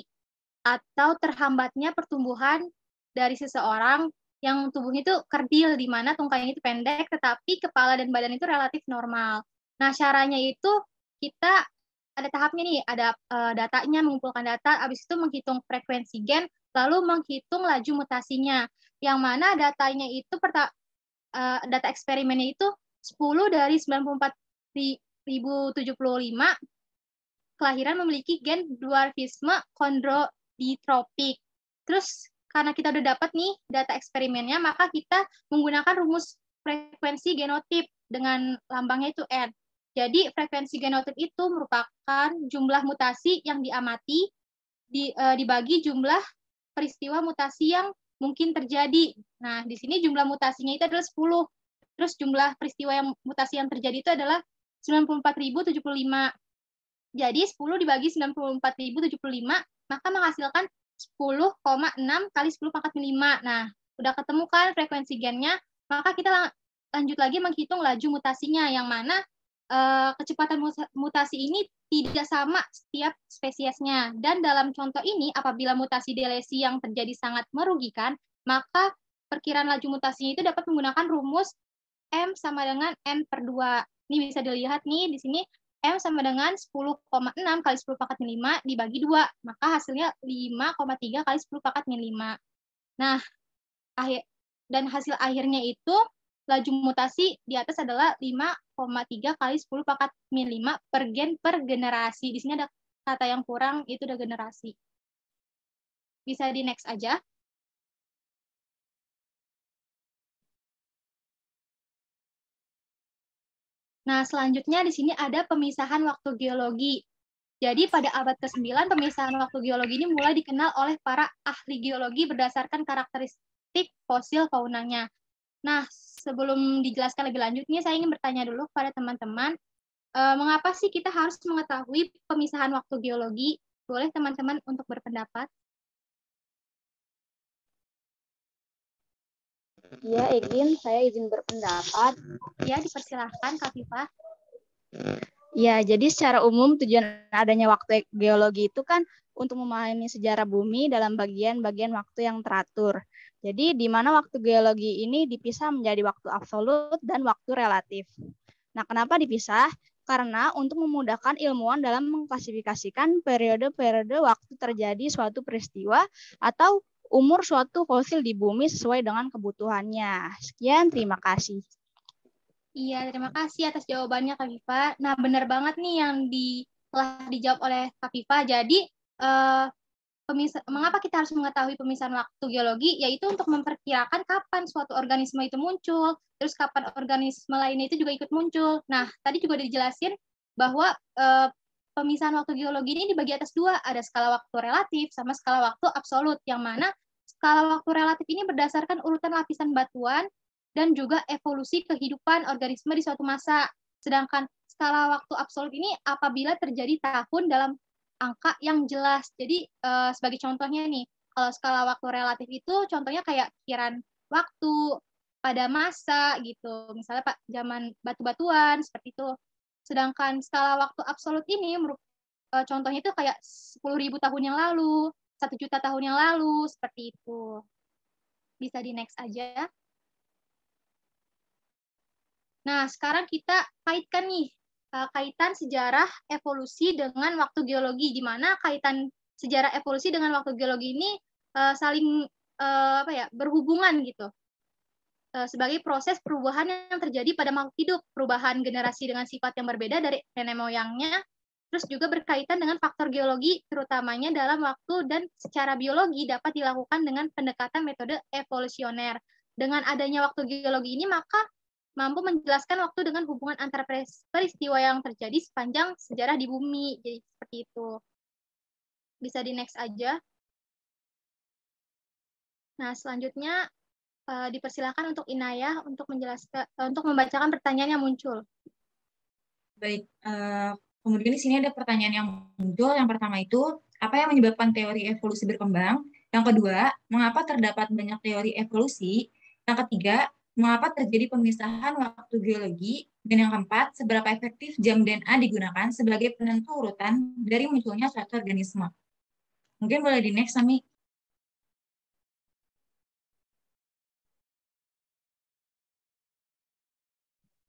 [SPEAKER 11] atau terhambatnya pertumbuhan dari seseorang yang tubuhnya itu kerdil, di mana tungkainya itu pendek, tetapi kepala dan badan itu relatif normal. Nah, caranya itu kita ada tahapnya nih, ada datanya, mengumpulkan data, habis itu menghitung frekuensi gen, lalu menghitung laju mutasinya, yang mana datanya itu data eksperimennya itu 10 dari 94.075 kelahiran memiliki gen dwarfisme kondroditropik. Terus karena kita udah dapat nih data eksperimennya, maka kita menggunakan rumus frekuensi genotip dengan lambangnya itu N. Jadi frekuensi genotip itu merupakan jumlah mutasi yang diamati dibagi jumlah peristiwa mutasi yang mungkin terjadi. Nah, di sini jumlah mutasinya itu adalah 10. Terus jumlah peristiwa mutasi yang terjadi itu adalah 94.075. Jadi 10 dibagi 94.075, maka menghasilkan 10,6 kali 10 pangkat 5. Nah, udah ketemu kan frekuensi gennya, maka kita lanjut lagi menghitung laju mutasinya, yang mana kecepatan mutasi ini tidak sama setiap spesiesnya. Dan dalam contoh ini, apabila mutasi delesi yang terjadi sangat merugikan, maka perkiraan laju mutasinya itu dapat menggunakan rumus M sama dengan N/2. Ini bisa dilihat nih di sini, M sama dengan 10,6 kali 10 pangkat 5 dibagi 2. Maka hasilnya 5,3 kali 10 pangkat 5. Nah, dan hasil akhirnya itu laju mutasi di atas adalah 5,3 kali 10 pangkat 5 per gen per generasi. Di sini ada kata yang kurang, itu udah generasi. Bisa di next aja. Nah, selanjutnya di sini ada pemisahan waktu geologi. Jadi pada abad ke-9, pemisahan waktu geologi ini mulai dikenal oleh para ahli geologi berdasarkan karakteristik fosil faunanya. Nah, sebelum dijelaskan lebih lanjut, nih saya ingin bertanya dulu kepada teman-teman, mengapa sih kita harus mengetahui pemisahan waktu geologi? Boleh teman-teman untuk berpendapat?
[SPEAKER 14] Ya, saya izin berpendapat.
[SPEAKER 11] Ya, dipersilahkan, Kak Viva.
[SPEAKER 14] Ya, jadi secara umum tujuan adanya waktu geologi itu kan untuk memahami sejarah bumi dalam bagian-bagian waktu yang teratur. Jadi di mana waktu geologi ini dipisah menjadi waktu absolut dan waktu relatif. Nah, kenapa dipisah? Karena untuk memudahkan ilmuwan dalam mengklasifikasikan periode-periode waktu terjadi suatu peristiwa atau umur suatu fosil di bumi sesuai dengan kebutuhannya. Sekian, terima kasih.
[SPEAKER 11] Iya, terima kasih atas jawabannya, Kak Viva. Nah, benar banget nih yang telah dijawab oleh Kak Viva. Jadi, mengapa kita harus mengetahui pemisahan waktu geologi? Yaitu untuk memperkirakan kapan suatu organisme itu muncul, terus kapan organisme lainnya itu juga ikut muncul. Nah, tadi juga dijelasin bahwa pemisahan waktu geologi ini dibagi atas 2, ada skala waktu relatif sama skala waktu absolut, yang mana skala waktu relatif ini berdasarkan urutan lapisan batuan dan juga evolusi kehidupan organisme di suatu masa. Sedangkan skala waktu absolut ini apabila terjadi tahun dalam angka yang jelas. Jadi sebagai contohnya nih, kalau skala waktu relatif itu contohnya kayak kiraan waktu pada masa gitu. Misalnya zaman batu-batuan seperti itu. Sedangkan skala waktu absolut ini contohnya itu kayak 10.000 tahun yang lalu, 1 juta tahun yang lalu, seperti itu. Bisa di next aja. Nah, sekarang kita kaitkan nih, kaitan sejarah evolusi dengan waktu geologi, di mana kaitan sejarah evolusi dengan waktu geologi ini saling berhubungan gitu. Sebagai proses perubahan yang terjadi pada makhluk hidup, perubahan generasi dengan sifat yang berbeda dari nenek moyangnya, terus juga berkaitan dengan faktor geologi, terutamanya dalam waktu dan secara biologi dapat dilakukan dengan pendekatan metode evolusioner. Dengan adanya waktu geologi ini, maka mampu menjelaskan waktu dengan hubungan antara peristiwa yang terjadi sepanjang sejarah di bumi. Jadi seperti itu. Bisa di next aja. Nah, selanjutnya dipersilakan untuk Inayah untuk menjelaskan, untuk membacakan pertanyaan yang muncul.
[SPEAKER 1] Baik, kemudian di sini ada pertanyaan yang muncul. Yang pertama itu, apa yang menyebabkan teori evolusi berkembang? Yang kedua, mengapa terdapat banyak teori evolusi? Yang ketiga, mengapa terjadi pemisahan waktu geologi? Dan yang keempat, seberapa efektif jam DNA digunakan sebagai penentu urutan dari munculnya suatu organisme? Mungkin boleh di next, Sami.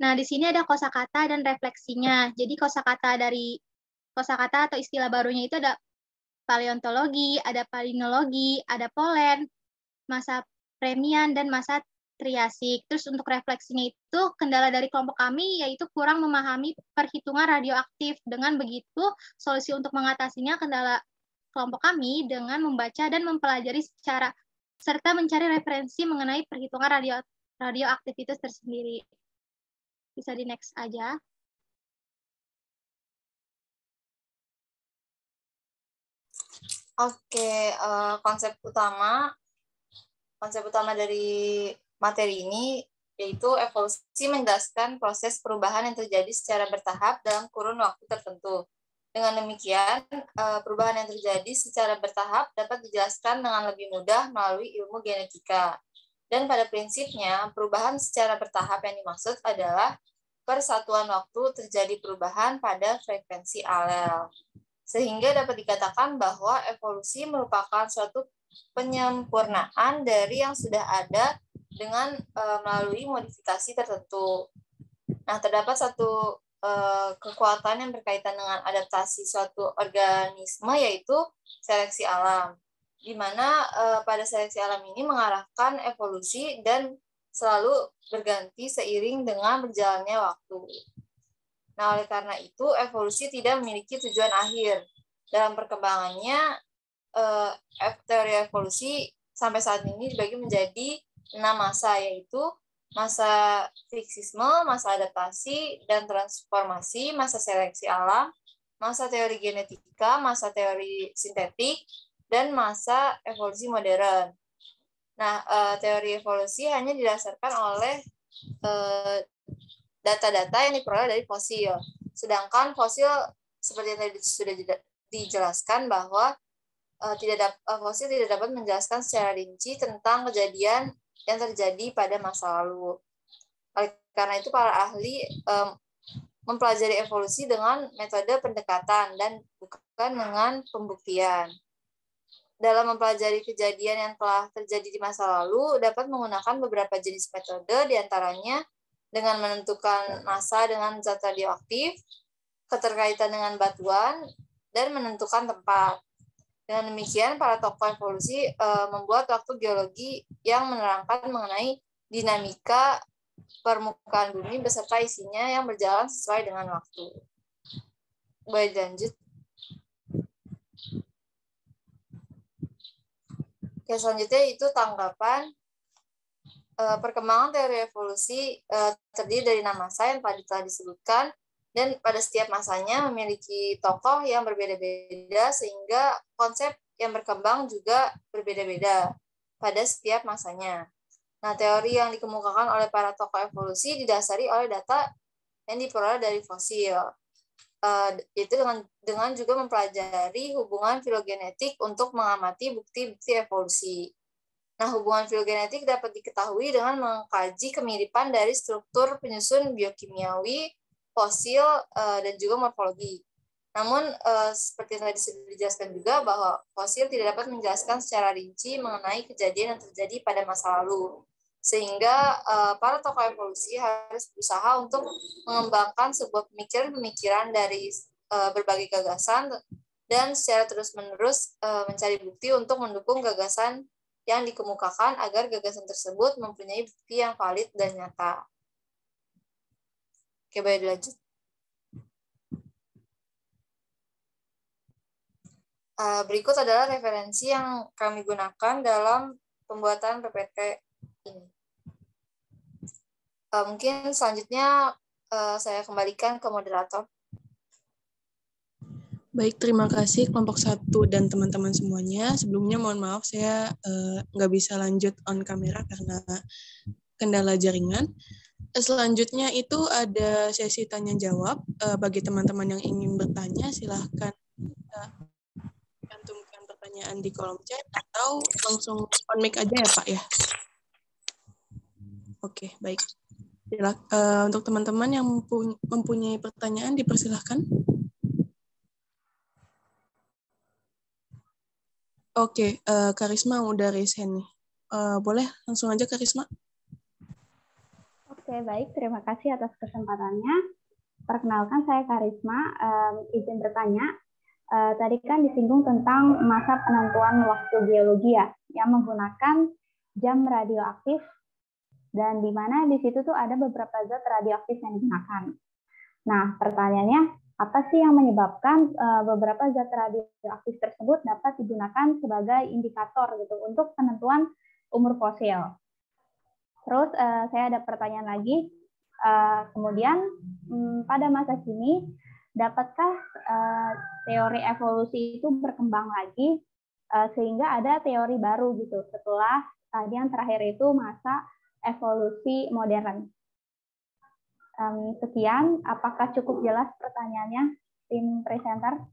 [SPEAKER 11] Nah, di sini ada kosakata dan refleksinya. Jadi kosakata atau istilah barunya itu ada paleontologi, ada palinologi, ada polen, masa Premian, dan masa Triasik. Terus untuk refleksinya itu, kendala dari kelompok kami yaitu kurang memahami perhitungan radioaktif. Dengan begitu, solusi untuk mengatasinya kendala kelompok kami dengan membaca dan mempelajari serta mencari referensi mengenai perhitungan radioaktif itu tersendiri. Bisa di next aja.
[SPEAKER 7] Oke, konsep utama dari materi ini yaitu evolusi menjelaskan proses perubahan yang terjadi secara bertahap dalam kurun waktu tertentu. Dengan demikian, perubahan yang terjadi secara bertahap dapat dijelaskan dengan lebih mudah melalui ilmu genetika. Dan pada prinsipnya, perubahan secara bertahap yang dimaksud adalah persatuan waktu terjadi perubahan pada frekuensi alel. Sehingga dapat dikatakan bahwa evolusi merupakan suatu penyempurnaan dari yang sudah ada dengan melalui modifikasi tertentu. Nah, terdapat satu kekuatan yang berkaitan dengan adaptasi suatu organisme, yaitu seleksi alam, di mana pada seleksi alam ini mengarahkan evolusi dan selalu berganti seiring dengan berjalannya waktu. Nah, oleh karena itu, evolusi tidak memiliki tujuan akhir. Dalam perkembangannya, teori evolusi sampai saat ini dibagi menjadi 6 masa, yaitu masa fiksisme, masa adaptasi dan transformasi, masa seleksi alam, masa teori genetika, masa teori sintetik, dan masa evolusi modern. Nah, teori evolusi hanya didasarkan oleh data-data yang diperoleh dari fosil. Sedangkan fosil, seperti yang tadi sudah dijelaskan, bahwa fosil tidak dapat menjelaskan secara rinci tentang kejadian yang terjadi pada masa lalu. Oleh karena itu, para ahli mempelajari evolusi dengan metode pendekatan dan bukan dengan pembuktian. Dalam mempelajari kejadian yang telah terjadi di masa lalu, dapat menggunakan beberapa jenis metode, diantaranya dengan menentukan massa dengan zat radioaktif, keterkaitan dengan batuan, dan menentukan tempat. Dengan demikian, para tokoh evolusi membuat waktu geologi yang menerangkan mengenai dinamika permukaan bumi beserta isinya yang berjalan sesuai dengan waktu. Baik, lanjut. Oke, selanjutnya itu tanggapan perkembangan teori evolusi terdiri dari 6 masa yang tadi telah disebutkan, dan pada setiap masanya memiliki tokoh yang berbeda-beda sehingga konsep yang berkembang juga berbeda-beda pada setiap masanya. Nah, teori yang dikemukakan oleh para tokoh evolusi didasari oleh data yang diperoleh dari fosil. Itu dengan juga mempelajari hubungan filogenetik untuk mengamati bukti-bukti evolusi. Nah, hubungan filogenetik dapat diketahui dengan mengkaji kemiripan dari struktur penyusun biokimiawi, fosil, dan juga morfologi. Namun, seperti yang tadi sudah dijelaskan juga, bahwa fosil tidak dapat menjelaskan secara rinci mengenai kejadian yang terjadi pada masa lalu. Sehingga para tokoh evolusi harus berusaha untuk mengembangkan sebuah pemikiran-pemikiran dari berbagai gagasan dan secara terus-menerus mencari bukti untuk mendukung gagasan yang dikemukakan agar gagasan tersebut mempunyai bukti yang valid dan nyata. Oke, boleh dilanjut. Berikut adalah referensi yang kami gunakan dalam pembuatan PPT ini. Mungkin selanjutnya saya kembalikan ke moderator.
[SPEAKER 3] Baik, terima kasih kelompok 1 dan teman-teman semuanya. Sebelumnya mohon maaf saya nggak bisa lanjut on kamera karena kendala jaringan. Selanjutnya itu ada sesi tanya-jawab. Bagi teman-teman yang ingin bertanya, silahkan cantumkan pertanyaan di kolom chat atau langsung on mic aja ya Pak ya. Oke, baik. Untuk teman-teman yang mempunyai pertanyaan dipersilahkan. Oke, Karisma udah raise hand nih. Boleh langsung aja Karisma.
[SPEAKER 14] Oke, baik. Terima kasih atas kesempatannya. Perkenalkan, saya Karisma. Izin bertanya. Tadi kan disinggung tentang masa penentuan waktu geologi ya, yang menggunakan jam radioaktif, dan di mana di situ tuh ada beberapa zat radioaktif yang digunakan. Nah, pertanyaannya, apa sih yang menyebabkan beberapa zat radioaktif tersebut dapat digunakan sebagai indikator gitu untuk penentuan umur fosil? Terus saya ada pertanyaan lagi. Kemudian pada masa kini, dapatkah teori evolusi itu berkembang lagi sehingga ada teori baru gitu setelah tadi yang terakhir itu masa evolusi modern? Sekian, apakah cukup jelas pertanyaannya, tim presenter?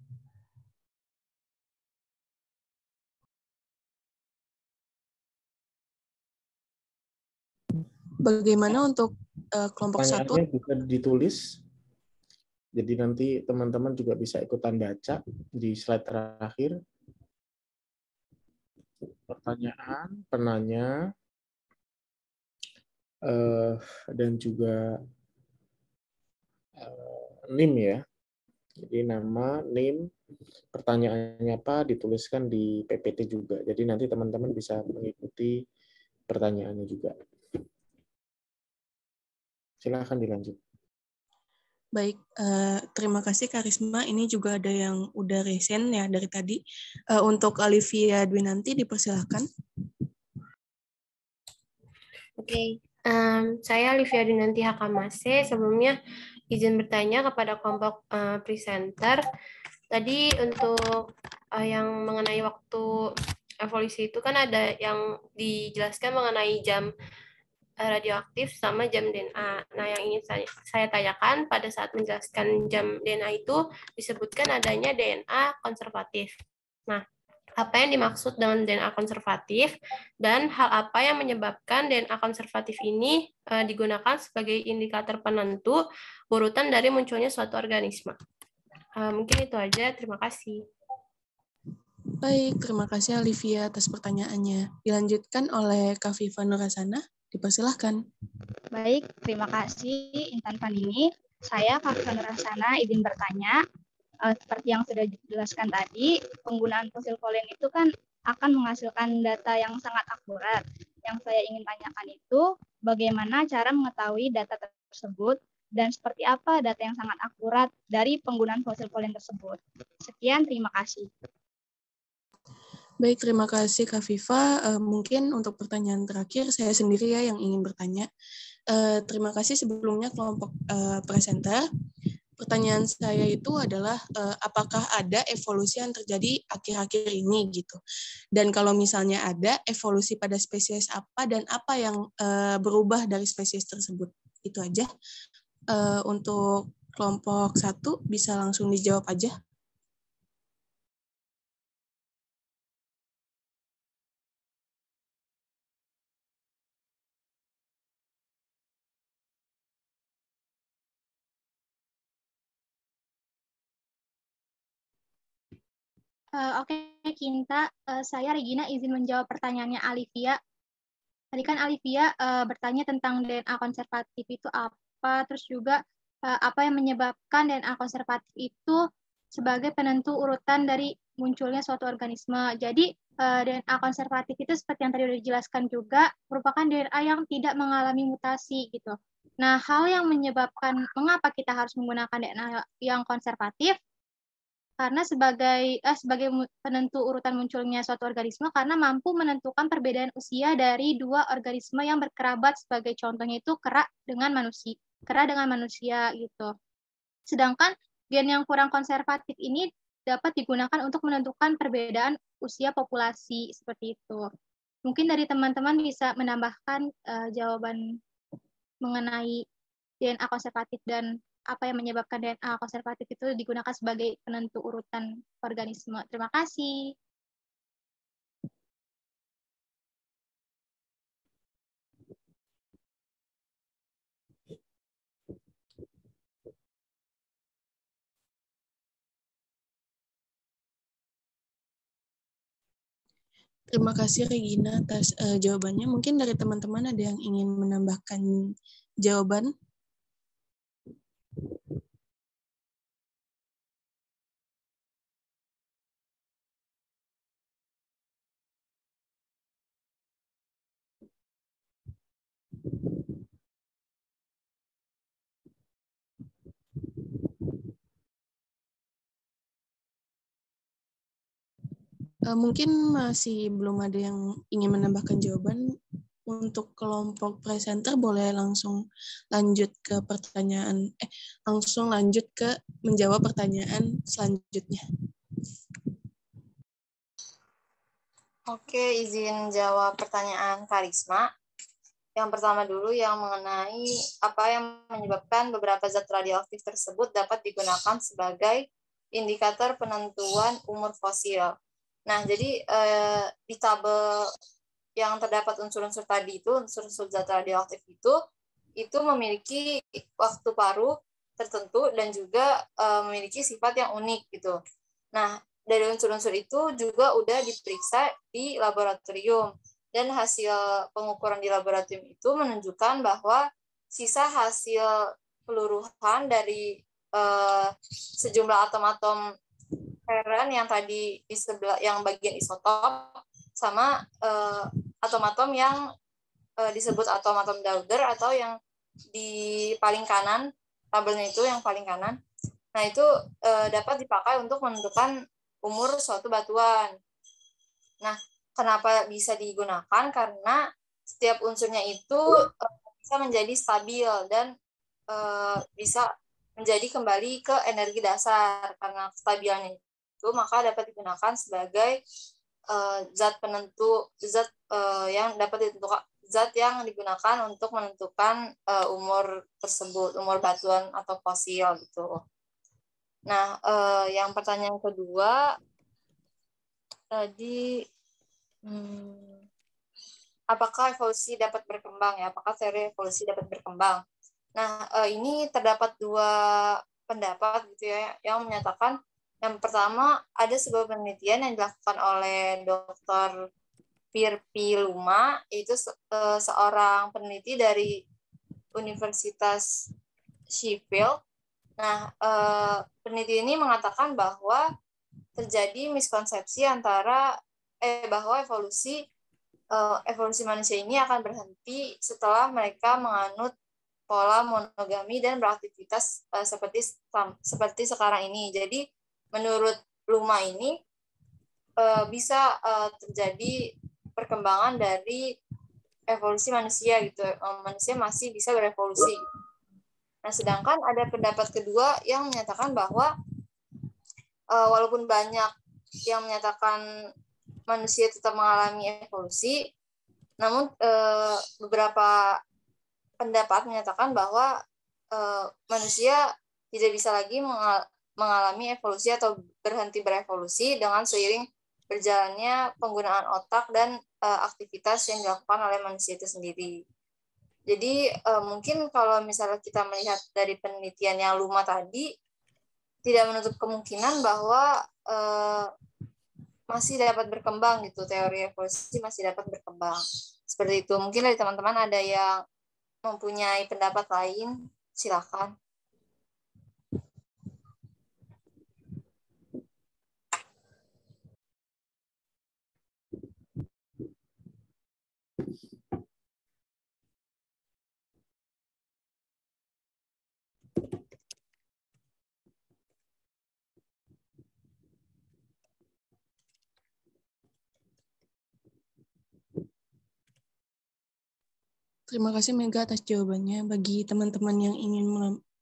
[SPEAKER 3] Bagaimana untuk kelompok 1?
[SPEAKER 15] Pertanyaannya bisa ditulis. Jadi nanti teman-teman juga bisa ikutan baca di slide terakhir. Pertanyaan, penanya, dan juga NIM ya. Jadi nama, NIM, pertanyaannya apa, dituliskan di PPT juga. Jadi nanti teman-teman bisa mengikuti pertanyaannya juga. Silakan dilanjut.
[SPEAKER 3] Baik, terima kasih Karisma. Ini juga ada yang udah resen ya dari tadi. Untuk Olivia Dwinanti, dipersilahkan.
[SPEAKER 16] Oke, saya Olivia Dwinanti HKMASE. Sebelumnya izin bertanya kepada kelompok presenter. Tadi untuk yang mengenai waktu evolusi itu kan ada yang dijelaskan mengenai jam radioaktif sama jam DNA. Nah, yang ingin saya tanyakan pada saat menjelaskan jam DNA itu disebutkan adanya DNA konservatif. Nah, apa yang dimaksud dengan DNA konservatif dan hal apa yang menyebabkan DNA konservatif ini digunakan sebagai indikator penentu urutan dari munculnya suatu organisme? Mungkin itu aja. Terima kasih.
[SPEAKER 3] Baik, terima kasih Olivia atas pertanyaannya. Dilanjutkan oleh Kak Viva Nurasana. Dipersilahkan.
[SPEAKER 14] Baik, terima kasih Intan Pandini. Saya Kak Viva Nurasana izin bertanya. Seperti yang sudah dijelaskan tadi, penggunaan fosil kolen itu kan akan menghasilkan data yang sangat akurat. Yang saya ingin tanyakan itu, bagaimana cara mengetahui data tersebut dan seperti apa data yang sangat akurat dari penggunaan fosil kolen tersebut. Sekian, terima kasih.
[SPEAKER 3] Baik, terima kasih Kak Viva. Mungkin untuk pertanyaan terakhir, saya sendiri ya yang ingin bertanya. Terima kasih sebelumnya kelompok presenter. Pertanyaan saya itu adalah apakah ada evolusi yang terjadi akhir-akhir ini gitu. Dan kalau misalnya ada, evolusi pada spesies apa dan apa yang berubah dari spesies tersebut. Itu aja. Untuk kelompok 1 bisa langsung dijawab aja.
[SPEAKER 11] Oke, Kinta. Saya Regina izin menjawab pertanyaannya Olivia. Tadi kan Alivia bertanya tentang DNA konservatif itu apa, terus juga apa yang menyebabkan DNA konservatif itu sebagai penentu urutan dari munculnya suatu organisme. Jadi DNA konservatif itu seperti yang tadi sudah dijelaskan juga merupakan DNA yang tidak mengalami mutasi gitu. Nah, hal yang menyebabkan mengapa kita harus menggunakan DNA yang konservatif karena sebagai penentu urutan munculnya suatu organisme karena mampu menentukan perbedaan usia dari dua organisme yang berkerabat, sebagai contohnya itu kera dengan manusia gitu. Sedangkan gen yang kurang konservatif ini dapat digunakan untuk menentukan perbedaan usia populasi seperti itu. Mungkin dari teman-teman bisa menambahkan jawaban mengenai DNA konservatif dan apa yang menyebabkan DNA konservatif itu digunakan sebagai penentu urutan organisme. Terima kasih.
[SPEAKER 3] Terima kasih Regina atas jawabannya. Mungkin dari teman-teman ada yang ingin menambahkan jawaban? Mungkin masih belum ada yang ingin menambahkan jawaban. Untuk kelompok presenter boleh langsung lanjut ke pertanyaan, langsung lanjut ke menjawab pertanyaan selanjutnya.
[SPEAKER 7] Oke, izin jawab pertanyaan Karisma. Yang pertama dulu yang mengenai apa yang menyebabkan beberapa zat radioaktif tersebut dapat digunakan sebagai indikator penentuan umur fosil. Nah, jadi di tabel yang terdapat unsur-unsur tadi itu, unsur-unsur zat radioaktif itu memiliki waktu paruh tertentu dan juga memiliki sifat yang unik gitu. Nah, dari unsur-unsur itu juga udah diperiksa di laboratorium dan hasil pengukuran di laboratorium itu menunjukkan bahwa sisa hasil peluruhan dari sejumlah atom-atom heran yang tadi di sebelah yang bagian isotop sama atom-atom yang disebut atom-atom Dauber atau yang di paling kanan tabelnya itu yang paling kanan. Nah, itu dapat dipakai untuk menentukan umur suatu batuan. Nah, kenapa bisa digunakan? Karena setiap unsurnya itu bisa menjadi stabil dan bisa menjadi kembali ke energi dasar. Karena stabilnya itu maka dapat digunakan sebagai zat penentu, zat yang dapat ditentukan, zat yang digunakan untuk menentukan umur tersebut, umur batuan atau fosil gitu. Nah, yang pertanyaan kedua tadi, apakah evolusi dapat berkembang ya? Apakah teori evolusi dapat berkembang? Nah, ini terdapat dua pendapat gitu ya, yang menyatakan yang pertama ada sebuah penelitian yang dilakukan oleh Dr. Pirpi Luma, itu seorang peneliti dari Universitas Sheffield. Nah, peneliti ini mengatakan bahwa terjadi miskonsepsi antara bahwa evolusi manusia ini akan berhenti setelah mereka menganut pola monogami dan beraktivitas seperti sekarang ini. Jadi menurut Luma ini bisa terjadi perkembangan dari evolusi manusia gitu. Manusia masih bisa berevolusi. Nah, sedangkan ada pendapat kedua yang menyatakan bahwa walaupun banyak yang menyatakan manusia tetap mengalami evolusi, namun beberapa pendapat menyatakan bahwa manusia tidak bisa lagi mengalami evolusi atau berhenti berevolusi dengan seiring berjalannya penggunaan otak dan aktivitas yang dilakukan oleh manusia itu sendiri. Jadi mungkin kalau misalnya kita melihat dari penelitian yang Luma tadi, tidak menutup kemungkinan bahwa masih dapat berkembang gitu, teori evolusi masih dapat berkembang. Seperti itu. Mungkin dari teman-teman ada yang mempunyai pendapat lain, silakan.
[SPEAKER 3] Terima kasih Mega atas jawabannya. Bagi teman-teman yang ingin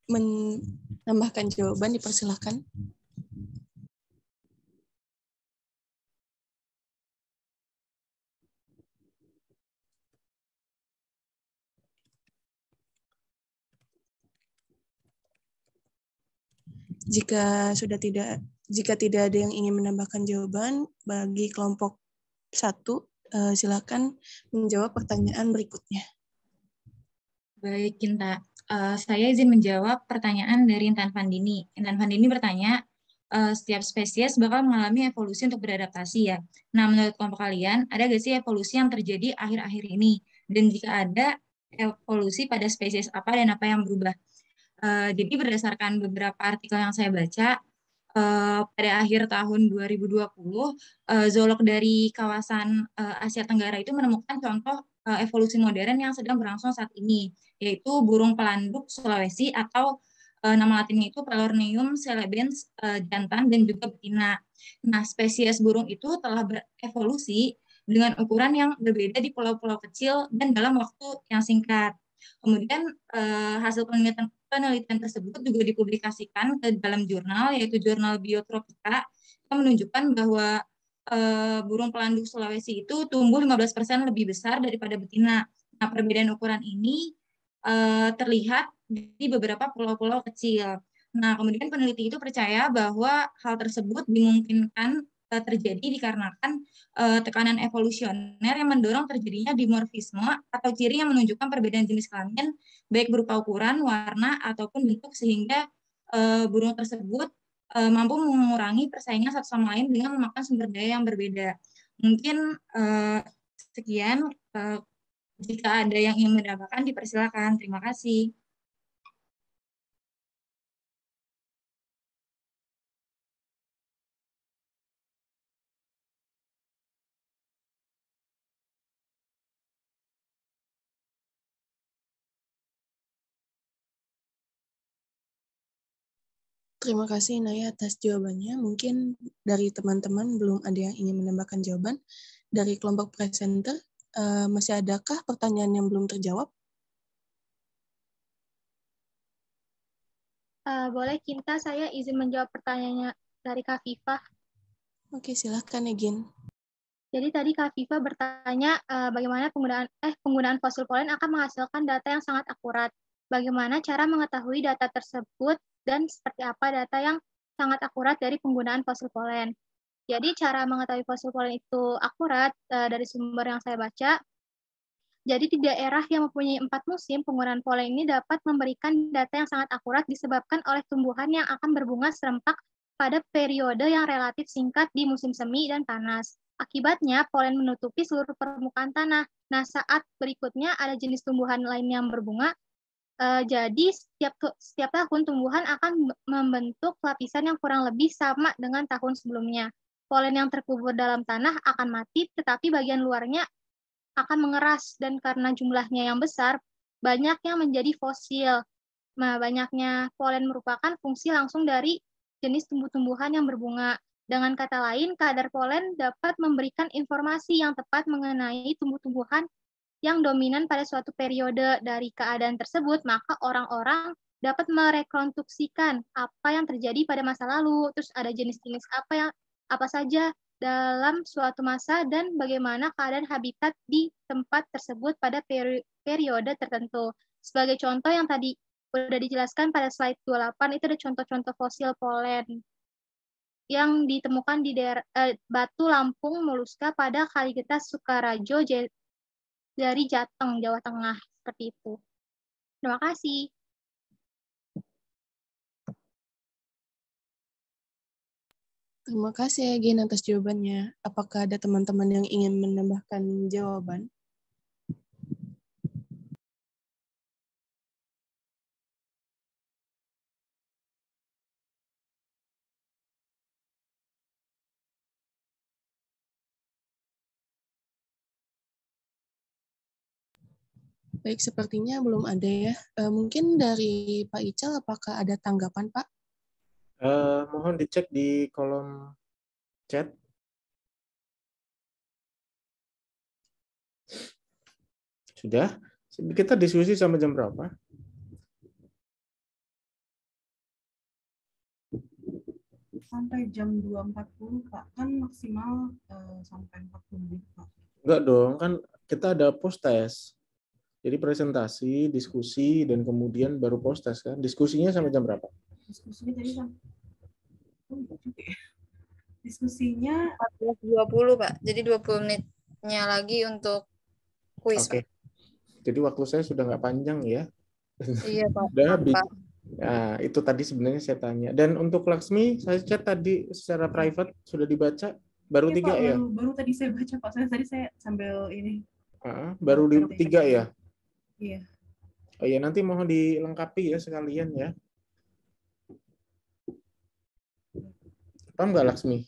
[SPEAKER 3] menambahkan jawaban, dipersilahkan. Jika tidak ada yang ingin menambahkan jawaban, bagi kelompok 1, silakan menjawab pertanyaan berikutnya.
[SPEAKER 1] Baik, Kinta. Saya izin menjawab pertanyaan dari Intan Fandini. Intan Fandini bertanya, setiap spesies bakal mengalami evolusi untuk beradaptasi ya. Nah, menurut kelompok kalian, ada nggak sih evolusi yang terjadi akhir-akhir ini? Dan jika ada, evolusi pada spesies apa dan apa yang berubah? Jadi berdasarkan beberapa artikel yang saya baca, pada akhir tahun 2020, zoolog dari kawasan Asia Tenggara itu menemukan contoh evolusi modern yang sedang berlangsung saat ini, yaitu burung pelanduk Sulawesi atau nama latinnya itu Pelorneum celebens jantan dan juga betina. Nah, spesies burung itu telah berevolusi dengan ukuran yang berbeda di pulau-pulau kecil dan dalam waktu yang singkat. Kemudian hasil penelitian tersebut juga dipublikasikan ke dalam jurnal, yaitu jurnal Biotropika, yang menunjukkan bahwa burung pelanduk Sulawesi itu tumbuh 15% lebih besar daripada betina. Nah, perbedaan ukuran ini terlihat di beberapa pulau-pulau kecil. Nah, kemudian peneliti itu percaya bahwa hal tersebut dimungkinkan terjadi dikarenakan tekanan evolusioner yang mendorong terjadinya dimorfisme atau ciri yang menunjukkan perbedaan jenis kelamin baik berupa ukuran, warna, ataupun bentuk sehingga burung tersebut mampu mengurangi persaingan satu sama lain dengan memakan sumber daya yang berbeda. Mungkin sekian, jika ada yang ingin menambahkan dipersilakan. Terima kasih.
[SPEAKER 3] Terima kasih Naya atas jawabannya. Mungkin dari teman-teman belum ada yang ingin menambahkan jawaban. Dari kelompok presenter, masih adakah pertanyaan yang belum terjawab?
[SPEAKER 11] Boleh Kinta, saya izin menjawab pertanyaannya dari Kak Viva.
[SPEAKER 3] Oke, silahkan Egin.
[SPEAKER 11] Jadi tadi Kak Viva bertanya bagaimana penggunaan fosil polen akan menghasilkan data yang sangat akurat. Bagaimana cara mengetahui data tersebut dan seperti apa data yang sangat akurat dari penggunaan fosil polen. Jadi cara mengetahui fosil polen itu akurat dari sumber yang saya baca. Jadi di daerah yang mempunyai 4 musim, penggunaan polen ini dapat memberikan data yang sangat akurat disebabkan oleh tumbuhan yang akan berbunga serempak pada periode yang relatif singkat di musim semi dan panas. Akibatnya, polen menutupi seluruh permukaan tanah. Nah, saat berikutnya ada jenis tumbuhan lain yang berbunga, jadi setiap tahun tumbuhan akan membentuk lapisan yang kurang lebih sama dengan tahun sebelumnya. Polen yang terkubur dalam tanah akan mati, tetapi bagian luarnya akan mengeras, dan karena jumlahnya yang besar, banyak yang menjadi fosil. Nah, banyaknya polen merupakan fungsi langsung dari jenis tumbuh-tumbuhan yang berbunga. Dengan kata lain, kadar polen dapat memberikan informasi yang tepat mengenai tumbuh-tumbuhan yang dominan pada suatu periode. Dari keadaan tersebut, maka orang-orang dapat merekonstruksikan apa yang terjadi pada masa lalu, terus ada jenis-jenis apa saja dalam suatu masa dan bagaimana keadaan habitat di tempat tersebut pada periode tertentu. Sebagai contoh yang tadi sudah dijelaskan pada slide 28, itu ada contoh-contoh fosil polen yang ditemukan di daerah Batu Lampung Moluska pada Kaligetas Sukarajo dari Jateng, Jawa Tengah, seperti itu. Terima kasih.
[SPEAKER 3] Terima kasih Egin atas jawabannya. Apakah ada teman-teman yang ingin menambahkan jawaban?
[SPEAKER 17] Baik, sepertinya belum ada ya. Mungkin dari Pak Ical, apakah ada tanggapan, Pak?
[SPEAKER 15] Mohon dicek di kolom chat. Sudah? Kita diskusi sampai jam berapa?
[SPEAKER 18] Sampai jam 2.40, Pak. Kan maksimal sampai 40 menit, Pak.
[SPEAKER 15] Enggak dong, kan kita ada post test. Jadi presentasi, diskusi, dan kemudian baru post test kan. Diskusinya sampai jam berapa?
[SPEAKER 18] Diskusinya tadi sampai diskusinya
[SPEAKER 7] 14.20, Pak. Jadi 20 menitnya lagi untuk kuis,
[SPEAKER 15] Oke.
[SPEAKER 7] Pak.
[SPEAKER 15] Jadi waktu saya sudah nggak panjang ya.
[SPEAKER 7] Iya, Pak.
[SPEAKER 15] Udah,
[SPEAKER 7] Pak.
[SPEAKER 15] nah, itu tadi sebenarnya saya tanya. Dan untuk Laksmi, saya chat tadi secara private sudah dibaca. Baru
[SPEAKER 18] Iya,
[SPEAKER 15] 3
[SPEAKER 18] Pak,
[SPEAKER 15] ya?
[SPEAKER 18] baru tadi saya baca, Pak. Tadi saya sambil ini.
[SPEAKER 15] Baru di 3 ya?
[SPEAKER 18] Iya.
[SPEAKER 15] Oh ya, nanti mohon dilengkapi ya sekalian ya. Paham nggak Laksmi?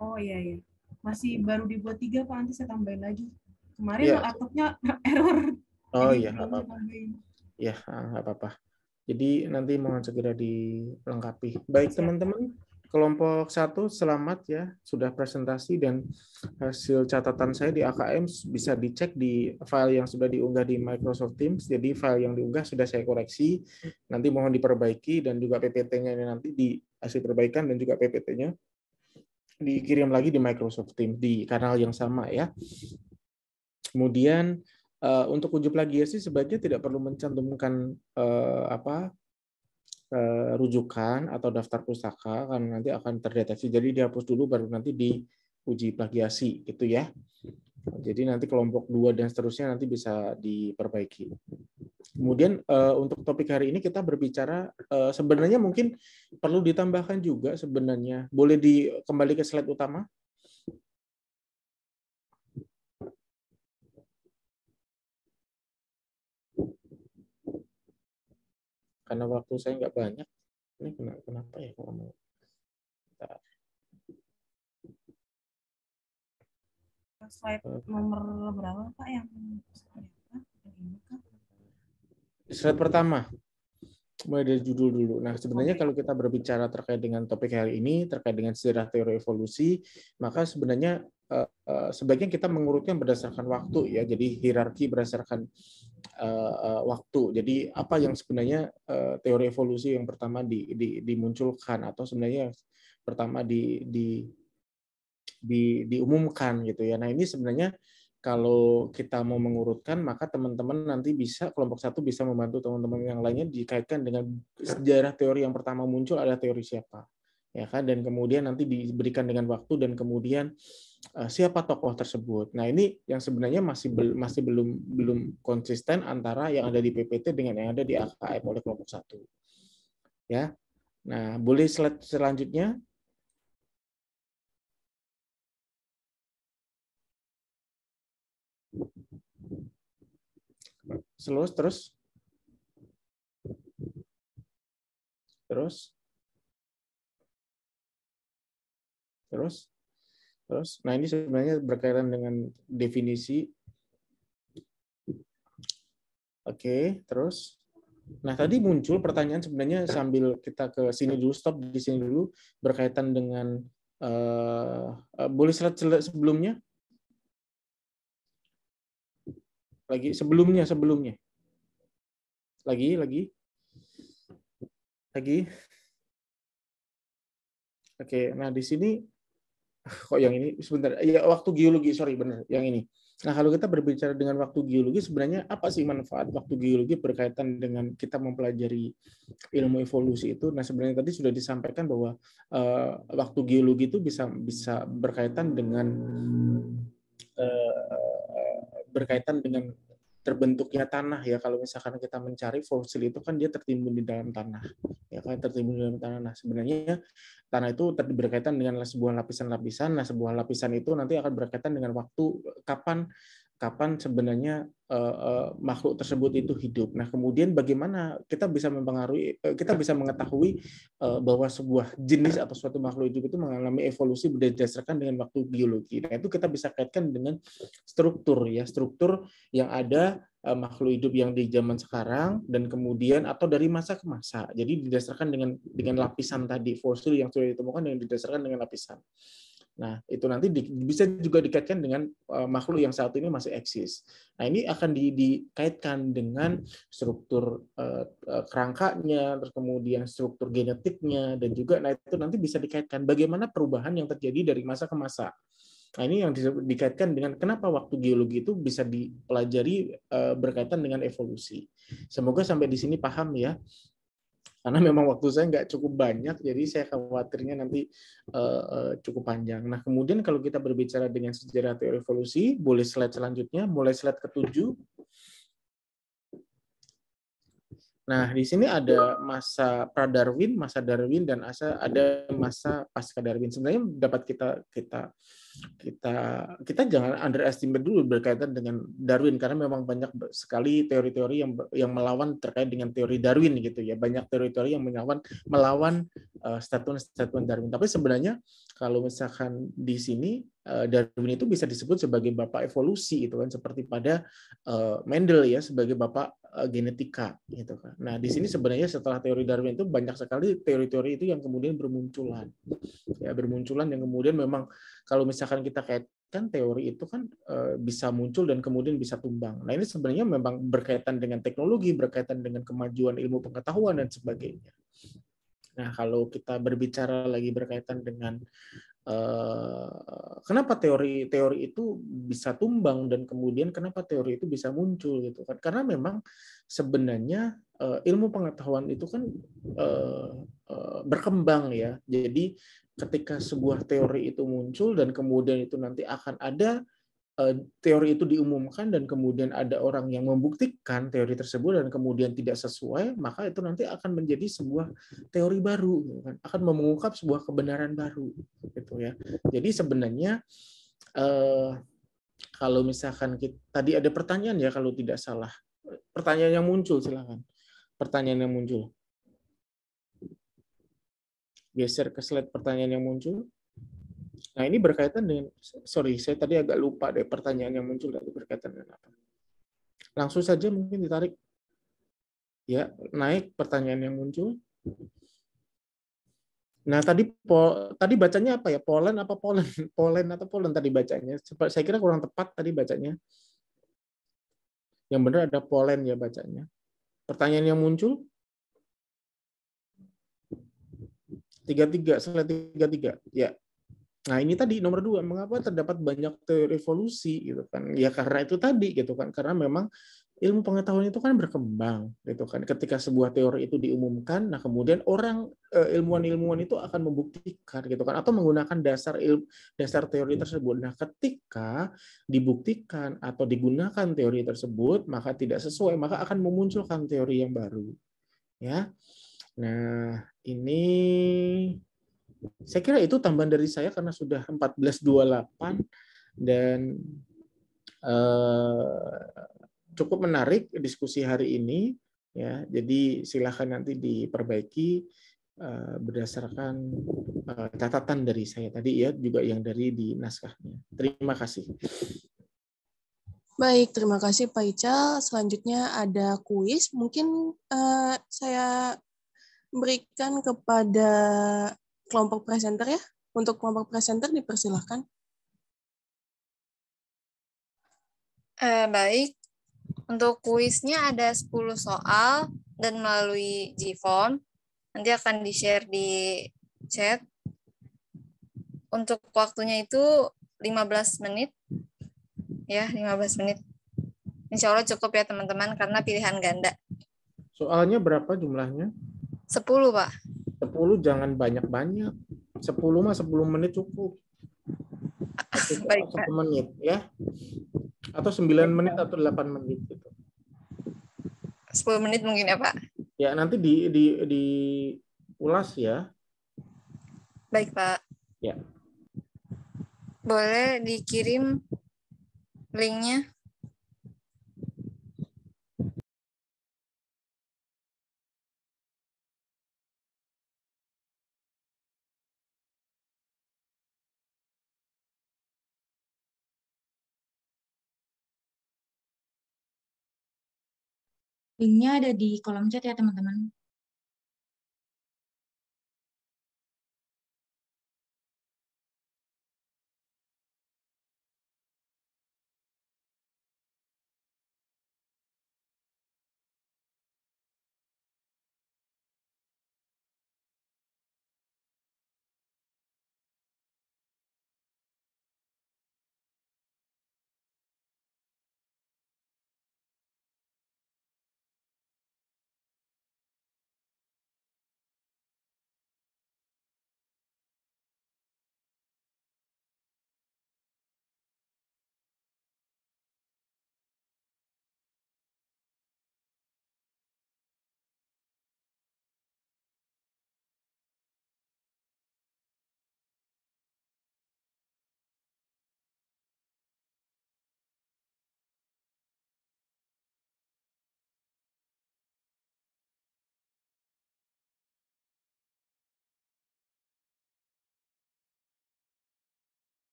[SPEAKER 18] Oh iya, iya. Masih baru dibuat 3, Pak. Nanti saya tambahin lagi. Kemarin
[SPEAKER 15] Iya.
[SPEAKER 18] laptopnya error.
[SPEAKER 15] Oh
[SPEAKER 18] Jadi
[SPEAKER 15] iya, nggak
[SPEAKER 18] belum saya
[SPEAKER 15] apa-apa.
[SPEAKER 18] tambahin.
[SPEAKER 15] Ya, nggak apa-apa. Jadi nanti mohon segera dilengkapi. Baik teman-teman, kelompok 1 selamat ya, sudah presentasi dan hasil catatan saya di AKM bisa dicek di file yang sudah diunggah di Microsoft Teams. Jadi file yang diunggah sudah saya koreksi, nanti mohon diperbaiki dan juga PPT-nya ini nanti di hasil perbaikan dan juga PPT-nya dikirim lagi di Microsoft Teams di kanal yang sama ya. Kemudian untuk uji plagiasi sebaiknya tidak perlu mencantumkan rujukan atau daftar pustaka karena nanti akan terdeteksi. Jadi dihapus dulu baru nanti diuji plagiasi gitu ya. Jadi nanti kelompok 2 dan seterusnya nanti bisa diperbaiki. Kemudian untuk topik hari ini kita berbicara sebenarnya mungkin perlu ditambahkan juga sebenarnya. Boleh kembali ke slide utama? Karena waktu saya nggak banyak. Ini kenapa ya kalau mau? Bentar.
[SPEAKER 18] Slide nomor berapa, Pak, yang
[SPEAKER 15] Slide pertama. Mulai dari judul dulu. Nah, sebenarnya kalau kita berbicara terkait dengan topik hari ini, terkait dengan sejarah teori evolusi, maka sebenarnya sebaiknya kita mengurutkan berdasarkan waktu ya. Jadi hierarki berdasarkan waktu. Jadi apa yang sebenarnya teori evolusi yang pertama dimunculkan atau sebenarnya yang pertama diumumkan gitu ya. Nah, ini sebenarnya kalau kita mau mengurutkan, maka teman-teman nanti bisa, kelompok 1 bisa membantu teman-teman yang lainnya dikaitkan dengan sejarah teori yang pertama muncul ada teori siapa. Ya kan, dan kemudian nanti diberikan dengan waktu dan kemudian siapa tokoh tersebut. Nah, ini yang sebenarnya masih belum konsisten antara yang ada di PPT dengan yang ada di AKM oleh kelompok 1. Ya. Nah, boleh slide selanjutnya? Terus. Nah, ini sebenarnya berkaitan dengan definisi. Oke, terus. Nah, tadi muncul pertanyaan sebenarnya sambil kita ke sini dulu, stop di sini dulu, berkaitan dengan boleh slide sebelumnya? Sebelumnya. Lagi. Oke, nah di sini kok yang ini sebentar. Ya, waktu geologi, sorry benar, yang ini. Nah, kalau kita berbicara dengan waktu geologi, sebenarnya apa sih manfaat waktu geologi berkaitan dengan kita mempelajari ilmu evolusi itu? Nah, sebenarnya tadi sudah disampaikan bahwa waktu geologi itu bisa berkaitan dengan terbentuknya tanah ya. Kalau misalkan kita mencari fosil itu kan dia tertimbun di dalam tanah, ya kan, tertimbun di dalam tanah. Nah, sebenarnya tanah itu berkaitan dengan sebuah lapisan-lapisan. Nah, sebuah lapisan itu nanti akan berkaitan dengan waktu kapan kapan sebenarnya makhluk tersebut itu hidup. Nah, kemudian bagaimana kita bisa mengetahui bahwa sebuah jenis atau suatu makhluk hidup itu mengalami evolusi berdasarkan dengan waktu biologi. Nah, itu kita bisa kaitkan dengan struktur yang ada makhluk hidup yang di zaman sekarang dan kemudian atau dari masa ke masa. Jadi didasarkan dengan lapisan tadi, fosil yang sudah ditemukan yang didasarkan dengan lapisan. Nah, itu nanti bisa juga dikaitkan dengan makhluk yang saat ini masih eksis. Nah, ini akan dikaitkan dengan struktur kerangkanya, terus kemudian struktur genetiknya, dan juga nah itu nanti bisa dikaitkan bagaimana perubahan yang terjadi dari masa ke masa. Nah, ini yang dikaitkan dengan kenapa waktu geologi itu bisa dipelajari berkaitan dengan evolusi. Semoga sampai di sini paham ya. Karena memang waktu saya nggak cukup banyak, jadi saya khawatirnya nanti cukup panjang. Nah, kemudian kalau kita berbicara dengan sejarah teori evolusi, boleh slide selanjutnya, mulai slide ke-7. Nah, di sini ada masa pra-Darwin, masa Darwin, dan ada masa pasca Darwin. Sebenarnya dapat kita jangan underestimate dulu berkaitan dengan Darwin, karena memang banyak sekali teori-teori yang melawan terkait dengan teori Darwin gitu ya. Banyak teori-teori yang melawan statement Darwin. Tapi sebenarnya kalau misalkan di sini Darwin itu bisa disebut sebagai bapak evolusi itu kan, seperti pada Mendel ya sebagai bapak genetika gitu kan. Nah, di sini sebenarnya setelah teori Darwin itu banyak sekali teori-teori itu yang kemudian bermunculan. Ya, bermunculan yang kemudian memang kalau misalkan kita kaitkan teori itu kan bisa muncul dan kemudian bisa tumbang. Nah, ini sebenarnya memang berkaitan dengan teknologi, berkaitan dengan kemajuan ilmu pengetahuan dan sebagainya. Nah, kalau kita berbicara lagi berkaitan dengan kenapa teori itu bisa tumbang dan kemudian kenapa teori itu bisa muncul gitu kan, karena memang sebenarnya ilmu pengetahuan itu kan berkembang ya. Jadi ketika sebuah teori itu muncul dan kemudian itu nanti akan ada teori itu diumumkan dan kemudian ada orang yang membuktikan teori tersebut dan kemudian tidak sesuai, maka itu nanti akan menjadi sebuah teori baru, gitu kan? Akan mengungkap sebuah kebenaran baru, gitu ya. Jadi sebenarnya kalau misalkan tadi ada pertanyaan ya kalau tidak salah, pertanyaan yang muncul silakan, pertanyaan yang muncul, geser ke slide pertanyaan yang muncul. Nah, ini berkaitan dengan, sorry, saya tadi agak lupa deh pertanyaan yang muncul tadi berkaitan dengan apa. Langsung saja mungkin ditarik. Ya, naik pertanyaan yang muncul. Nah, tadi bacanya apa ya? Polen apa polen? Polen atau polen tadi bacanya? Saya kira kurang tepat tadi bacanya. Yang benar ada polen ya bacanya. Pertanyaan yang muncul? 33, slide 33. Ya. Nah, ini tadi nomor 2, mengapa terdapat banyak teori evolusi gitu kan? Ya karena itu tadi gitu kan, karena memang ilmu pengetahuan itu kan berkembang gitu kan. Ketika sebuah teori itu diumumkan, nah kemudian ilmuwan-ilmuwan itu akan membuktikan gitu kan, atau menggunakan dasar teori tersebut. Nah, ketika dibuktikan atau digunakan teori tersebut, maka tidak sesuai, maka akan memunculkan teori yang baru. Ya. Nah, ini saya kira itu tambahan dari saya karena sudah 14.28 dan cukup menarik diskusi hari ini ya. Jadi silakan nanti diperbaiki berdasarkan catatan dari saya tadi ya, juga yang dari di naskahnya. Terima kasih.
[SPEAKER 17] Baik, terima kasih Pak Ical. Selanjutnya ada kuis. Mungkin saya berikan kepada kelompok presenter ya. Untuk kelompok presenter dipersilahkan.
[SPEAKER 7] Baik. Untuk kuisnya ada 10 soal dan melalui Gphone. Nanti akan di-share di chat. Untuk waktunya itu 15 menit. Ya, 15 menit. Insya Allah cukup ya teman-teman karena pilihan ganda.
[SPEAKER 15] Soalnya berapa jumlahnya?
[SPEAKER 7] 10, Pak.
[SPEAKER 15] 10 jangan banyak-banyak. 10 mah 10 menit cukup.
[SPEAKER 7] Baik,
[SPEAKER 15] 1 menit ya. Atau 9 menit atau 8 menit gitu.
[SPEAKER 7] 10 menit mungkin ya, Pak.
[SPEAKER 15] Ya, nanti diulas ya.
[SPEAKER 7] Baik, Pak.
[SPEAKER 15] Ya.
[SPEAKER 7] Boleh dikirim linknya?
[SPEAKER 1] Linknya ada di kolom chat ya, teman-teman.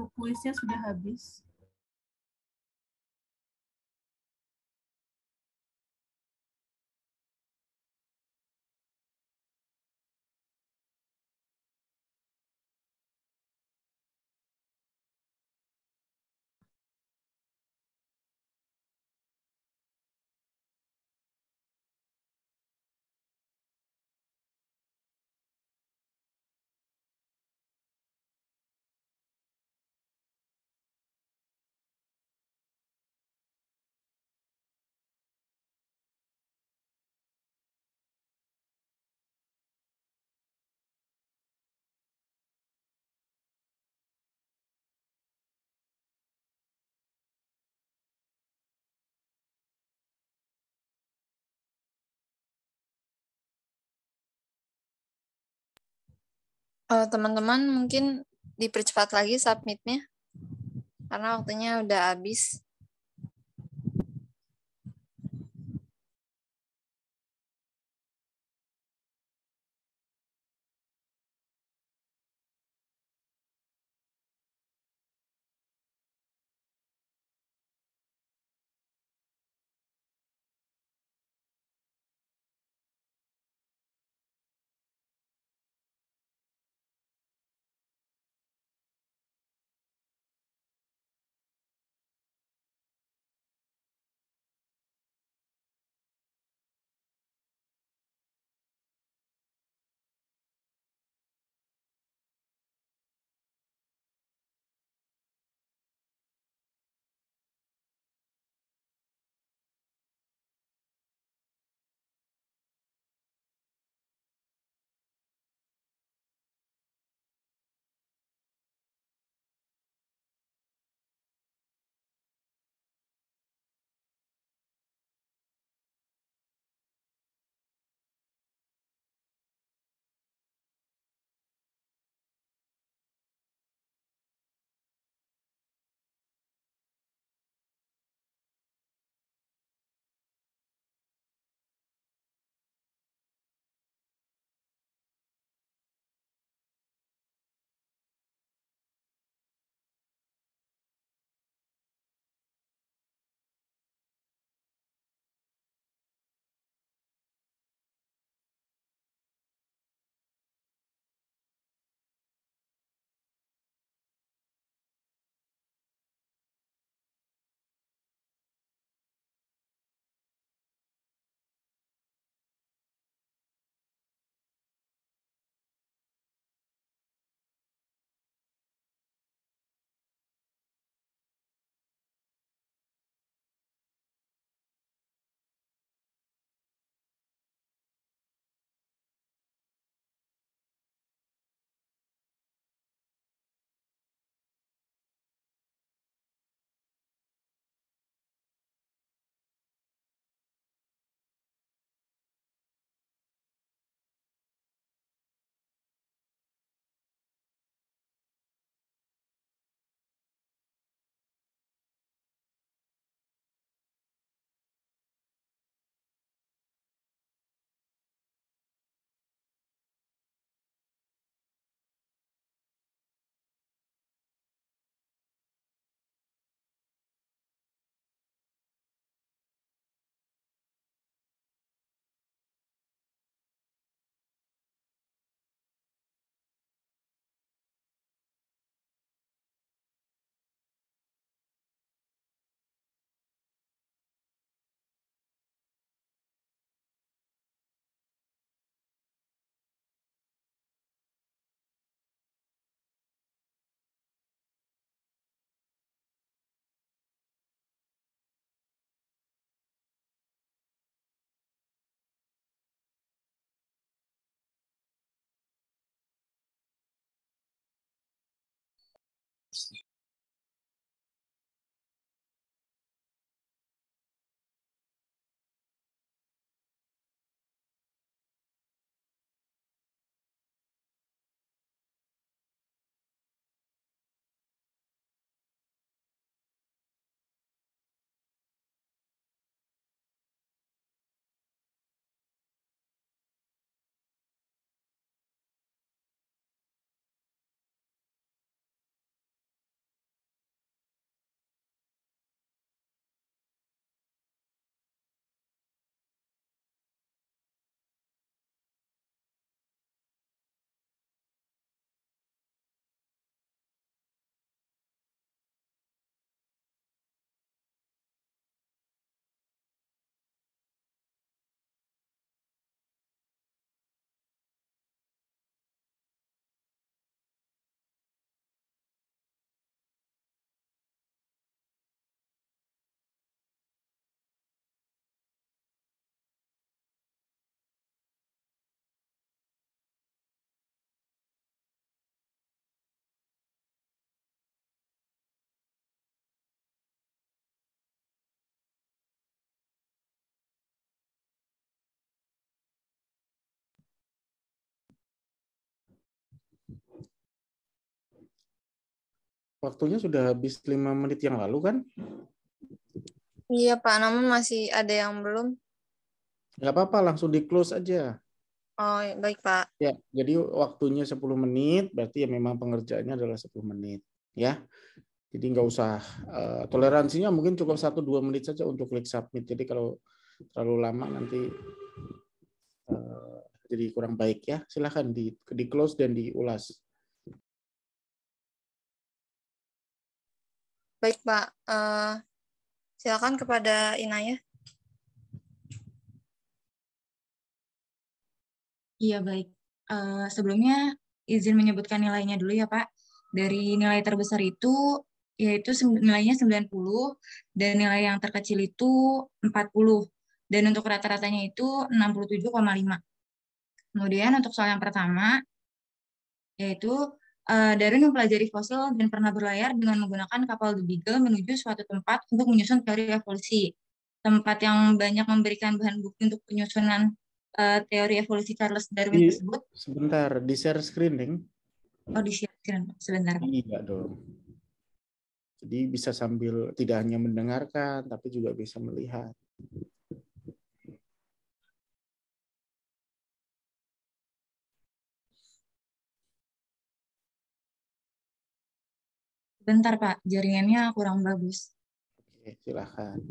[SPEAKER 18] Waktu kuisnya sudah habis.
[SPEAKER 7] Teman-teman mungkin dipercepat lagi submitnya karena waktunya udah habis.
[SPEAKER 15] Waktunya sudah habis 5 menit yang lalu kan?
[SPEAKER 7] Iya Pak, namun masih ada yang belum.
[SPEAKER 15] Nggak apa-apa, langsung di-close aja.
[SPEAKER 7] Oh, baik Pak.
[SPEAKER 15] Ya, jadi waktunya 10 menit, berarti ya memang pengerjaannya adalah 10 menit. Ya, jadi nggak usah, toleransinya mungkin cukup 1-2 menit saja untuk klik submit. Jadi kalau terlalu lama nanti jadi kurang baik ya. Silahkan di-close dan diulas.
[SPEAKER 7] Baik Pak, silakan kepada Inaya.
[SPEAKER 1] Iya, baik. Sebelumnya izin menyebutkan nilainya dulu ya, Pak. Dari nilai terbesar itu yaitu nilainya 90 dan nilai yang terkecil itu 40. Dan untuk rata-ratanya itu 67,5. Kemudian untuk soal yang pertama yaitu Darwin mempelajari fosil dan pernah berlayar dengan menggunakan kapal The Beagle menuju suatu tempat untuk menyusun teori evolusi. Tempat yang banyak memberikan bahan bukti untuk penyusunan teori evolusi Charles Darwin tersebut.
[SPEAKER 15] Sebentar, di share screening.
[SPEAKER 1] Oh, di share screen, sebentar.
[SPEAKER 15] Iya dong. Jadi bisa sambil tidak hanya mendengarkan, tapi juga bisa melihat.
[SPEAKER 1] Bentar Pak, jaringannya kurang bagus.
[SPEAKER 15] Oke, silakan.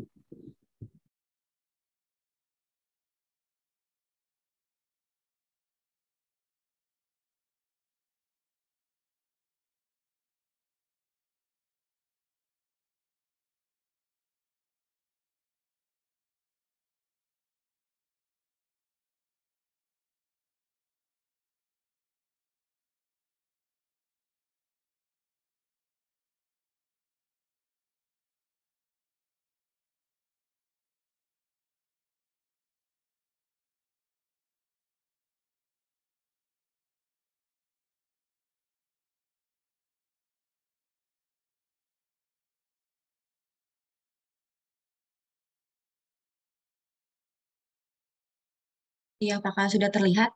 [SPEAKER 1] Iya, apakah sudah terlihat?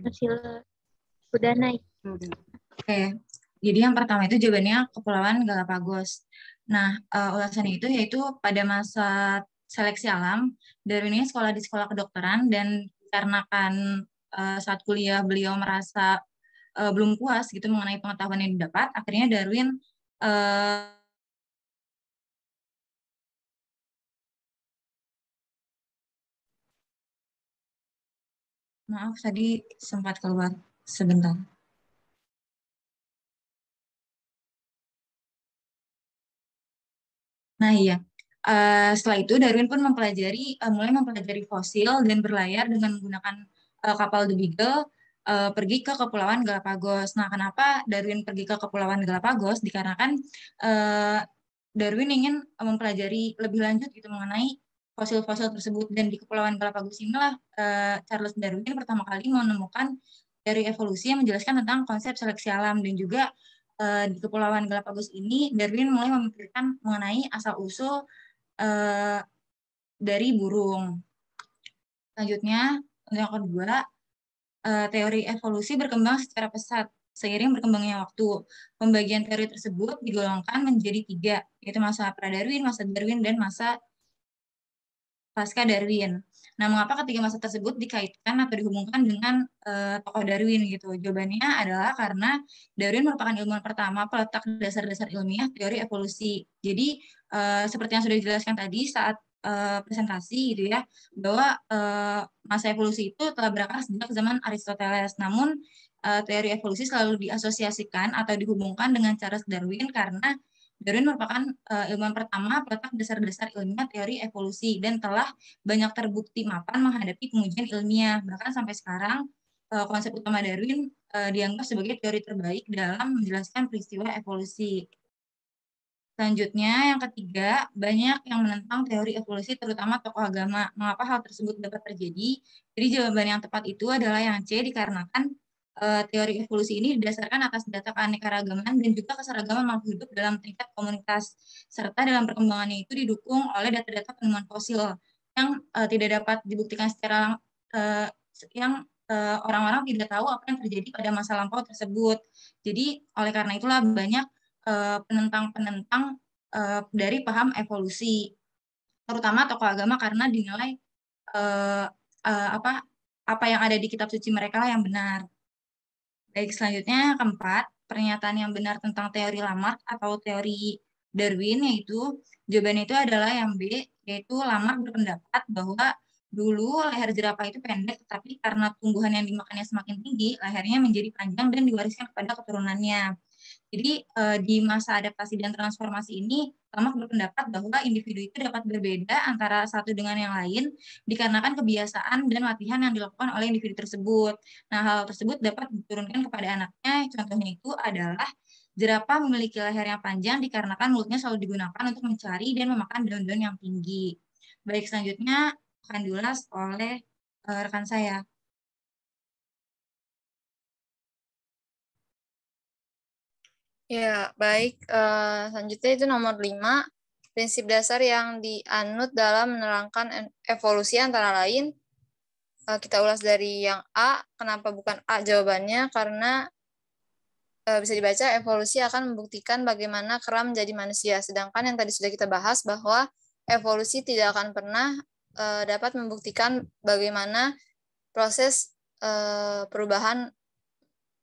[SPEAKER 4] Hasil udah naik.
[SPEAKER 1] Oke, jadi yang pertama itu jawabannya Kepulauan Galapagos. Nah, ulasannya itu yaitu pada masa seleksi alam, Darwin ini sekolah di sekolah kedokteran dan dikarenakan saat kuliah beliau merasa belum puas gitu mengenai pengetahuan yang didapat, akhirnya Darwin maaf tadi sempat keluar sebentar. Nah iya, setelah itu Darwin pun mulai mempelajari fosil dan berlayar dengan menggunakan kapal The Beagle pergi ke Kepulauan Galapagos. Nah, kenapa Darwin pergi ke Kepulauan Galapagos? Dikarenakan Darwin ingin mempelajari lebih lanjut gitu mengenai fosil-fosil tersebut, dan di Kepulauan Galapagos inilah Charles Darwin pertama kali menemukan dari evolusi yang menjelaskan tentang konsep seleksi alam, dan juga di Kepulauan Galapagos ini Darwin mulai memikirkan mengenai asal-usul dari burung. Selanjutnya, untuk yang kedua, teori evolusi berkembang secara pesat seiring berkembangnya waktu. Pembagian teori tersebut digolongkan menjadi 3, yaitu masa pra-Darwin, masa Darwin, dan masa pasca Darwin. Nah, mengapa ketiga masa tersebut dikaitkan atau dihubungkan dengan tokoh Darwin gitu? Jawabannya adalah karena Darwin merupakan ilmuwan pertama peletak dasar-dasar ilmiah teori evolusi. Jadi seperti yang sudah dijelaskan tadi saat presentasi gitu ya, bahwa masa evolusi itu telah berakar sejak zaman Aristoteles. Namun teori evolusi selalu diasosiasikan atau dihubungkan dengan Charles Darwin karena Darwin merupakan ilmuwan pertama peletak dasar-dasar ilmiah teori evolusi dan telah banyak terbukti mapan menghadapi pengujian ilmiah. Bahkan sampai sekarang konsep utama Darwin dianggap sebagai teori terbaik dalam menjelaskan peristiwa evolusi. Selanjutnya, yang ketiga, banyak yang menentang teori evolusi, terutama tokoh agama. Mengapa hal tersebut dapat terjadi? Jadi jawaban yang tepat itu adalah yang C, dikarenakan teori evolusi ini didasarkan atas data keanekaragaman dan juga keseragaman makhluk hidup dalam tingkat komunitas, serta dalam perkembangannya itu didukung oleh data-data penemuan fosil. yang tidak dapat dibuktikan secara yang orang-orang tidak tahu apa yang terjadi pada masa lampau tersebut. Jadi oleh karena itulah banyak penentang-penentang dari paham evolusi, terutama tokoh agama, karena dinilai apa yang ada di kitab suci mereka lah yang benar. Baik, selanjutnya keempat, pernyataan yang benar tentang teori Lamarck atau teori Darwin, yaitu jawabannya itu adalah yang B, yaitu Lamarck berpendapat bahwa dulu leher jerapah itu pendek, tapi karena tumbuhan yang dimakannya semakin tinggi, lehernya menjadi panjang dan diwariskan kepada keturunannya. Jadi di masa adaptasi dan transformasi ini, Lamarck berpendapat bahwa individu itu dapat berbeda antara satu dengan yang lain dikarenakan kebiasaan dan latihan yang dilakukan oleh individu tersebut. Nah, hal tersebut dapat diturunkan kepada anaknya. Contohnya itu adalah jerapah memiliki leher yang panjang dikarenakan mulutnya selalu digunakan untuk mencari dan memakan daun-daun yang tinggi. Baik, selanjutnya akan diulas oleh rekan saya.
[SPEAKER 7] Ya, baik. Selanjutnya itu nomor 5, prinsip dasar yang dianut dalam menerangkan evolusi antara lain. Kita ulas dari yang A. Kenapa bukan A jawabannya? Karena bisa dibaca evolusi akan membuktikan bagaimana kera menjadi manusia. Sedangkan yang tadi sudah kita bahas bahwa evolusi tidak akan pernah dapat membuktikan bagaimana proses perubahan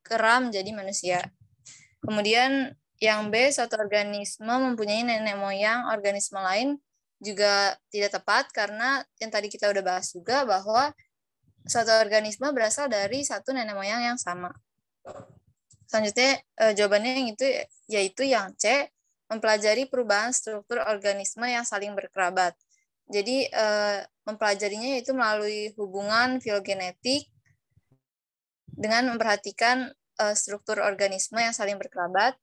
[SPEAKER 7] kera menjadi manusia. Kemudian yang B, suatu organisme mempunyai nenek moyang organisme lain juga tidak tepat karena yang tadi kita udah bahas juga bahwa suatu organisme berasal dari satu nenek moyang yang sama. Selanjutnya jawabannya yang itu yaitu yang C, mempelajari perubahan struktur organisme yang saling berkerabat. Jadi mempelajarinya yaitu melalui hubungan filogenetik dengan memperhatikan struktur organisme yang saling berkerabat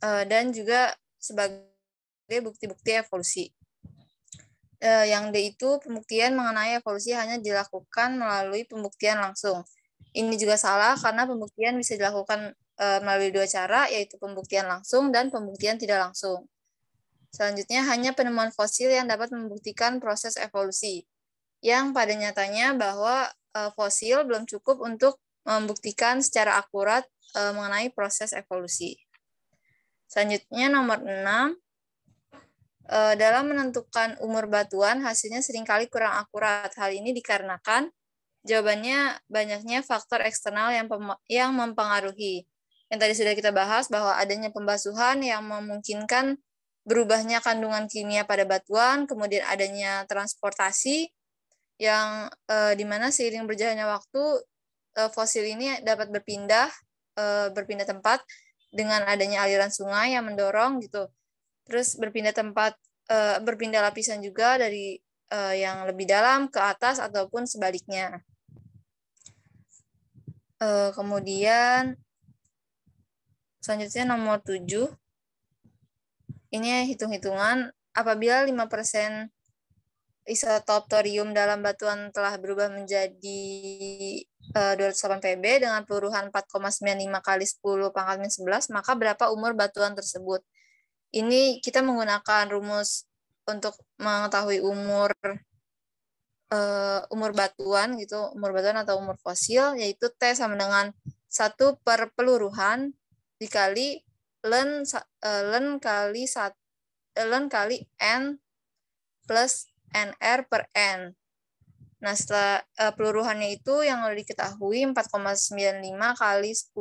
[SPEAKER 7] dan juga sebagai bukti-bukti evolusi. Yang D itu pembuktian mengenai evolusi hanya dilakukan melalui pembuktian langsung. Ini juga salah karena pembuktian bisa dilakukan melalui dua cara, yaitu pembuktian langsung dan pembuktian tidak langsung. Selanjutnya hanya penemuan fosil yang dapat membuktikan proses evolusi, yang pada nyatanya bahwa fosil belum cukup untuk membuktikan secara akurat mengenai proses evolusi. Selanjutnya nomor 6, dalam menentukan umur batuan hasilnya seringkali kurang akurat. Hal ini dikarenakan jawabannya banyaknya faktor eksternal yang mempengaruhi. Yang tadi sudah kita bahas bahwa adanya pembasuhan yang memungkinkan berubahnya kandungan kimia pada batuan, kemudian adanya transportasi yang dimana seiring berjalannya waktu fosil ini dapat berpindah tempat dengan adanya aliran sungai yang mendorong gitu. Terus berpindah tempat, berpindah lapisan juga dari yang lebih dalam ke atas ataupun sebaliknya. Kemudian selanjutnya nomor 7. Ini hitung-hitungan apabila 5% isotop thorium dalam batuan telah berubah menjadi 208 Pb dengan peluruhan 4,95 kali 10 pangkat min 11, maka berapa umur batuan tersebut? Ini kita menggunakan rumus untuk mengetahui umur batuan gitu, umur batuan atau umur fosil, yaitu T sama dengan 1 per peluruhan dikali ln kali N plus NR per N. Nah, setelah peluruhannya itu yang udah diketahui 4,95 kali 10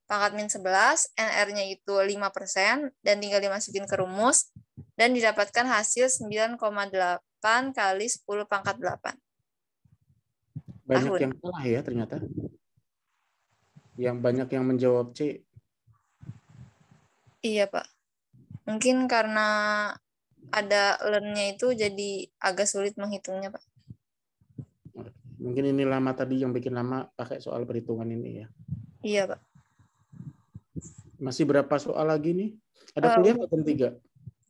[SPEAKER 7] pangkat min 11, NR-nya itu 5%, dan tinggal dimasukin ke rumus, dan didapatkan hasil 9,8 kali 10 pangkat 8.
[SPEAKER 15] Banyak
[SPEAKER 7] tahun.
[SPEAKER 15] yang salah ya ternyata. Yang banyak yang menjawab C.
[SPEAKER 7] Iya, Pak. Mungkin karena ada learn-nya itu jadi agak sulit menghitungnya, Pak.
[SPEAKER 15] Mungkin ini lama tadi yang bikin lama pakai soal perhitungan ini ya.
[SPEAKER 7] Iya, Pak.
[SPEAKER 15] Masih berapa soal lagi nih? Ada kuliah atau 3?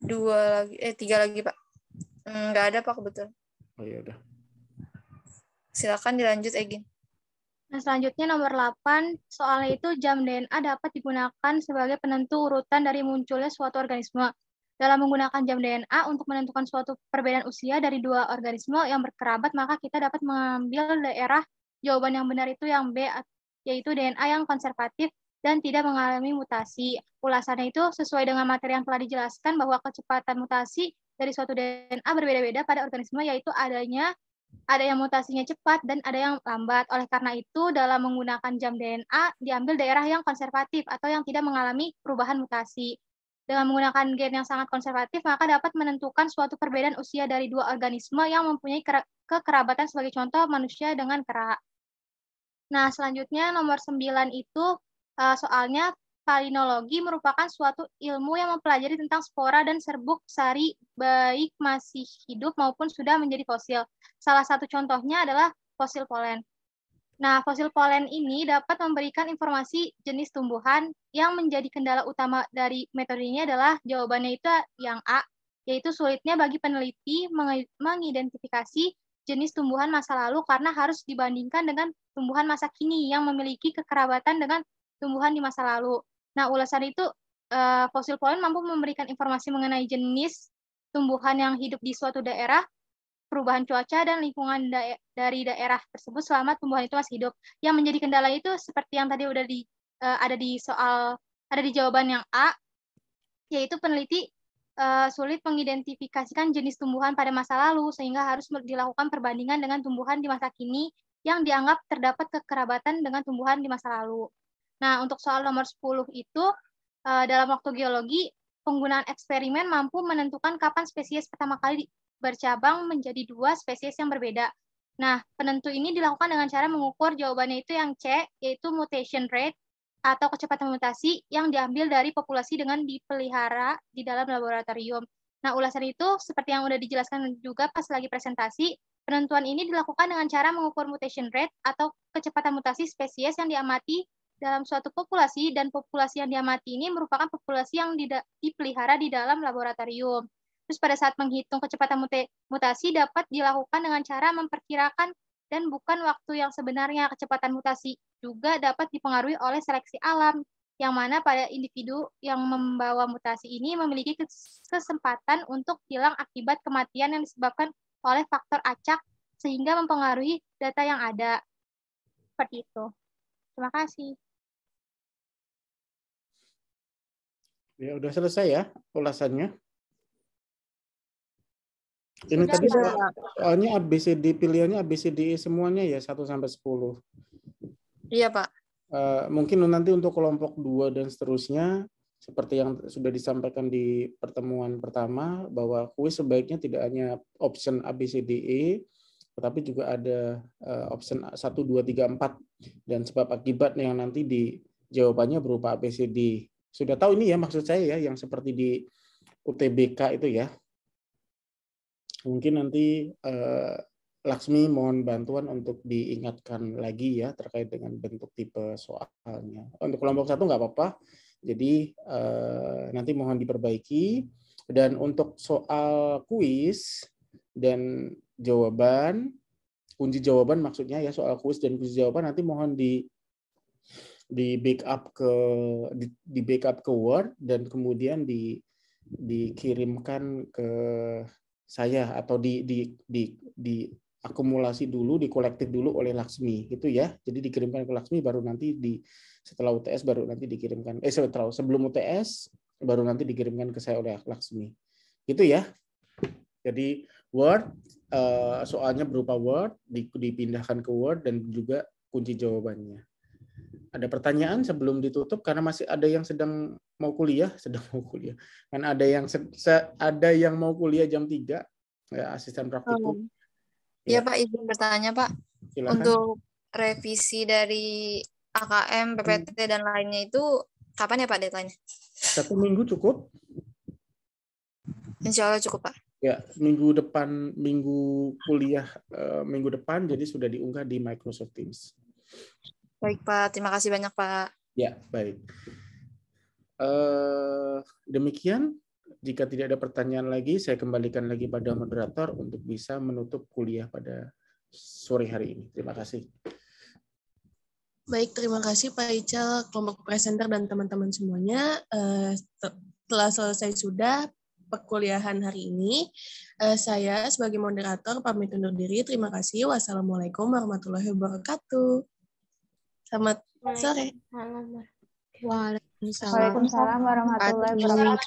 [SPEAKER 7] 3 lagi, Pak. Nggak ada, Pak, kebetulan.
[SPEAKER 15] Oh ya udah.
[SPEAKER 7] Silakan dilanjut, Egin.
[SPEAKER 11] Nah, selanjutnya nomor 8, soalnya itu jam DNA dapat digunakan sebagai penentu urutan dari munculnya suatu organisme. Dalam menggunakan jam DNA untuk menentukan suatu perbedaan usia dari dua organisme yang berkerabat, maka kita dapat mengambil daerah jawaban yang benar itu yang B, yaitu DNA yang konservatif dan tidak mengalami mutasi. Ulasannya itu sesuai dengan materi yang telah dijelaskan bahwa kecepatan mutasi dari suatu DNA berbeda-beda pada organisme, yaitu ada yang mutasinya cepat dan ada yang lambat. Oleh karena itu, dalam menggunakan jam DNA, diambil daerah yang konservatif atau yang tidak mengalami perubahan mutasi. Dengan menggunakan gen yang sangat konservatif, maka dapat menentukan suatu perbedaan usia dari dua organisme yang mempunyai kekerabatan, sebagai contoh manusia dengan kera. Nah, selanjutnya nomor 9 itu soalnya palinologi merupakan suatu ilmu yang mempelajari tentang spora dan serbuk sari baik masih hidup maupun sudah menjadi fosil. Salah satu contohnya adalah fosil polen. Nah, fosil polen ini dapat memberikan informasi jenis tumbuhan. Yang menjadi kendala utama dari metode ini adalah jawabannya itu yang A, yaitu sulitnya bagi peneliti mengidentifikasi jenis tumbuhan masa lalu karena harus dibandingkan dengan tumbuhan masa kini yang memiliki kekerabatan dengan tumbuhan di masa lalu. Nah, ulasan itu fosil polen mampu memberikan informasi mengenai jenis tumbuhan yang hidup di suatu daerah, perubahan cuaca dan lingkungan dari daerah tersebut selama tumbuhan itu masih hidup. Yang menjadi kendala itu seperti yang tadi udah ada di jawaban yang A, yaitu peneliti sulit mengidentifikasikan jenis tumbuhan pada masa lalu sehingga harus dilakukan perbandingan dengan tumbuhan di masa kini yang dianggap terdapat kekerabatan dengan tumbuhan di masa lalu. Nah, untuk soal nomor 10 itu dalam waktu geologi, penggunaan eksperimen mampu menentukan kapan spesies pertama kali bercabang menjadi dua spesies yang berbeda. Nah, penentu ini dilakukan dengan cara mengukur jawabannya itu yang C, yaitu mutation rate atau kecepatan mutasi yang diambil dari populasi dengan dipelihara di dalam laboratorium. Nah, ulasan itu seperti yang sudah dijelaskan juga pas lagi presentasi, penentuan ini dilakukan dengan cara mengukur mutation rate atau kecepatan mutasi spesies yang diamati dalam suatu populasi, dan populasi yang diamati ini merupakan populasi yang dipelihara di dalam laboratorium. Terus pada saat menghitung kecepatan mutasi dapat dilakukan dengan cara memperkirakan dan bukan waktu yang sebenarnya. Kecepatan mutasi juga dapat dipengaruhi oleh seleksi alam, yang mana pada individu yang membawa mutasi ini memiliki kesempatan untuk hilang akibat kematian yang disebabkan oleh faktor acak, sehingga mempengaruhi data yang ada. Seperti itu. Terima kasih.
[SPEAKER 15] Ya, udah selesai ya ulasannya. Ini
[SPEAKER 11] Sudah,
[SPEAKER 15] tadi
[SPEAKER 11] Pak.
[SPEAKER 15] soalnya ABCD, pilihannya ABCD semuanya ya 1 sampai 10.
[SPEAKER 7] Iya, Pak.
[SPEAKER 15] Mungkin nanti untuk kelompok 2 dan seterusnya, seperti yang sudah disampaikan di pertemuan pertama, bahwa kuis sebaiknya tidak hanya option ABCDE, tetapi juga ada option 1, 2, 3, 4, dan sebab akibat yang nanti di jawabannya berupa ABCD. Sudah tahu ini ya maksud saya ya, yang seperti di UTBK itu ya. Mungkin nanti Laksmi mohon bantuan untuk diingatkan lagi ya terkait dengan bentuk tipe soalnya. Untuk kelompok 1 nggak apa-apa, jadi nanti mohon diperbaiki. Dan untuk soal kuis dan jawaban, kunci jawaban maksudnya ya, soal kuis dan kunci jawaban nanti mohon di backup ke Word dan kemudian dikirimkan ke saya atau di akumulasi dulu, dikolektif dulu oleh Laksmi gitu ya. Jadi dikirimkan ke Laksmi, baru nanti setelah UTS baru nanti dikirimkan sebelum UTS baru nanti dikirimkan ke saya oleh Laksmi. Gitu ya. Jadi Word soalnya berupa Word dipindahkan ke Word dan juga kunci jawabannya. Ada pertanyaan sebelum ditutup karena masih ada yang sedang mau kuliah. Kan ada yang mau kuliah jam 3 ya, asisten praktikum.
[SPEAKER 7] Iya, Pak, izin bertanya, Pak.
[SPEAKER 15] Silakan.
[SPEAKER 7] Untuk revisi dari AKM, PPT dan lainnya itu kapan ya, Pak, deadline-nya?
[SPEAKER 15] 1 minggu cukup?
[SPEAKER 7] Insya Allah cukup, Pak.
[SPEAKER 15] Ya, minggu kuliah minggu depan, jadi sudah diunggah di Microsoft Teams.
[SPEAKER 7] Baik, Pak. Terima kasih banyak, Pak.
[SPEAKER 15] Ya, baik. Demikian, jika tidak ada pertanyaan lagi, saya kembalikan lagi pada moderator untuk bisa menutup kuliah pada sore hari ini. Terima kasih.
[SPEAKER 17] Baik, terima kasih Pak Ical, kelompok presenter dan teman-teman semuanya. Telah selesai sudah perkuliahan hari ini. Saya sebagai moderator pamit undur diri. Terima kasih. Wassalamualaikum warahmatullahi wabarakatuh. Selamat sore.
[SPEAKER 11] Waalaikumsalam warahmatullahi wabarakatuh.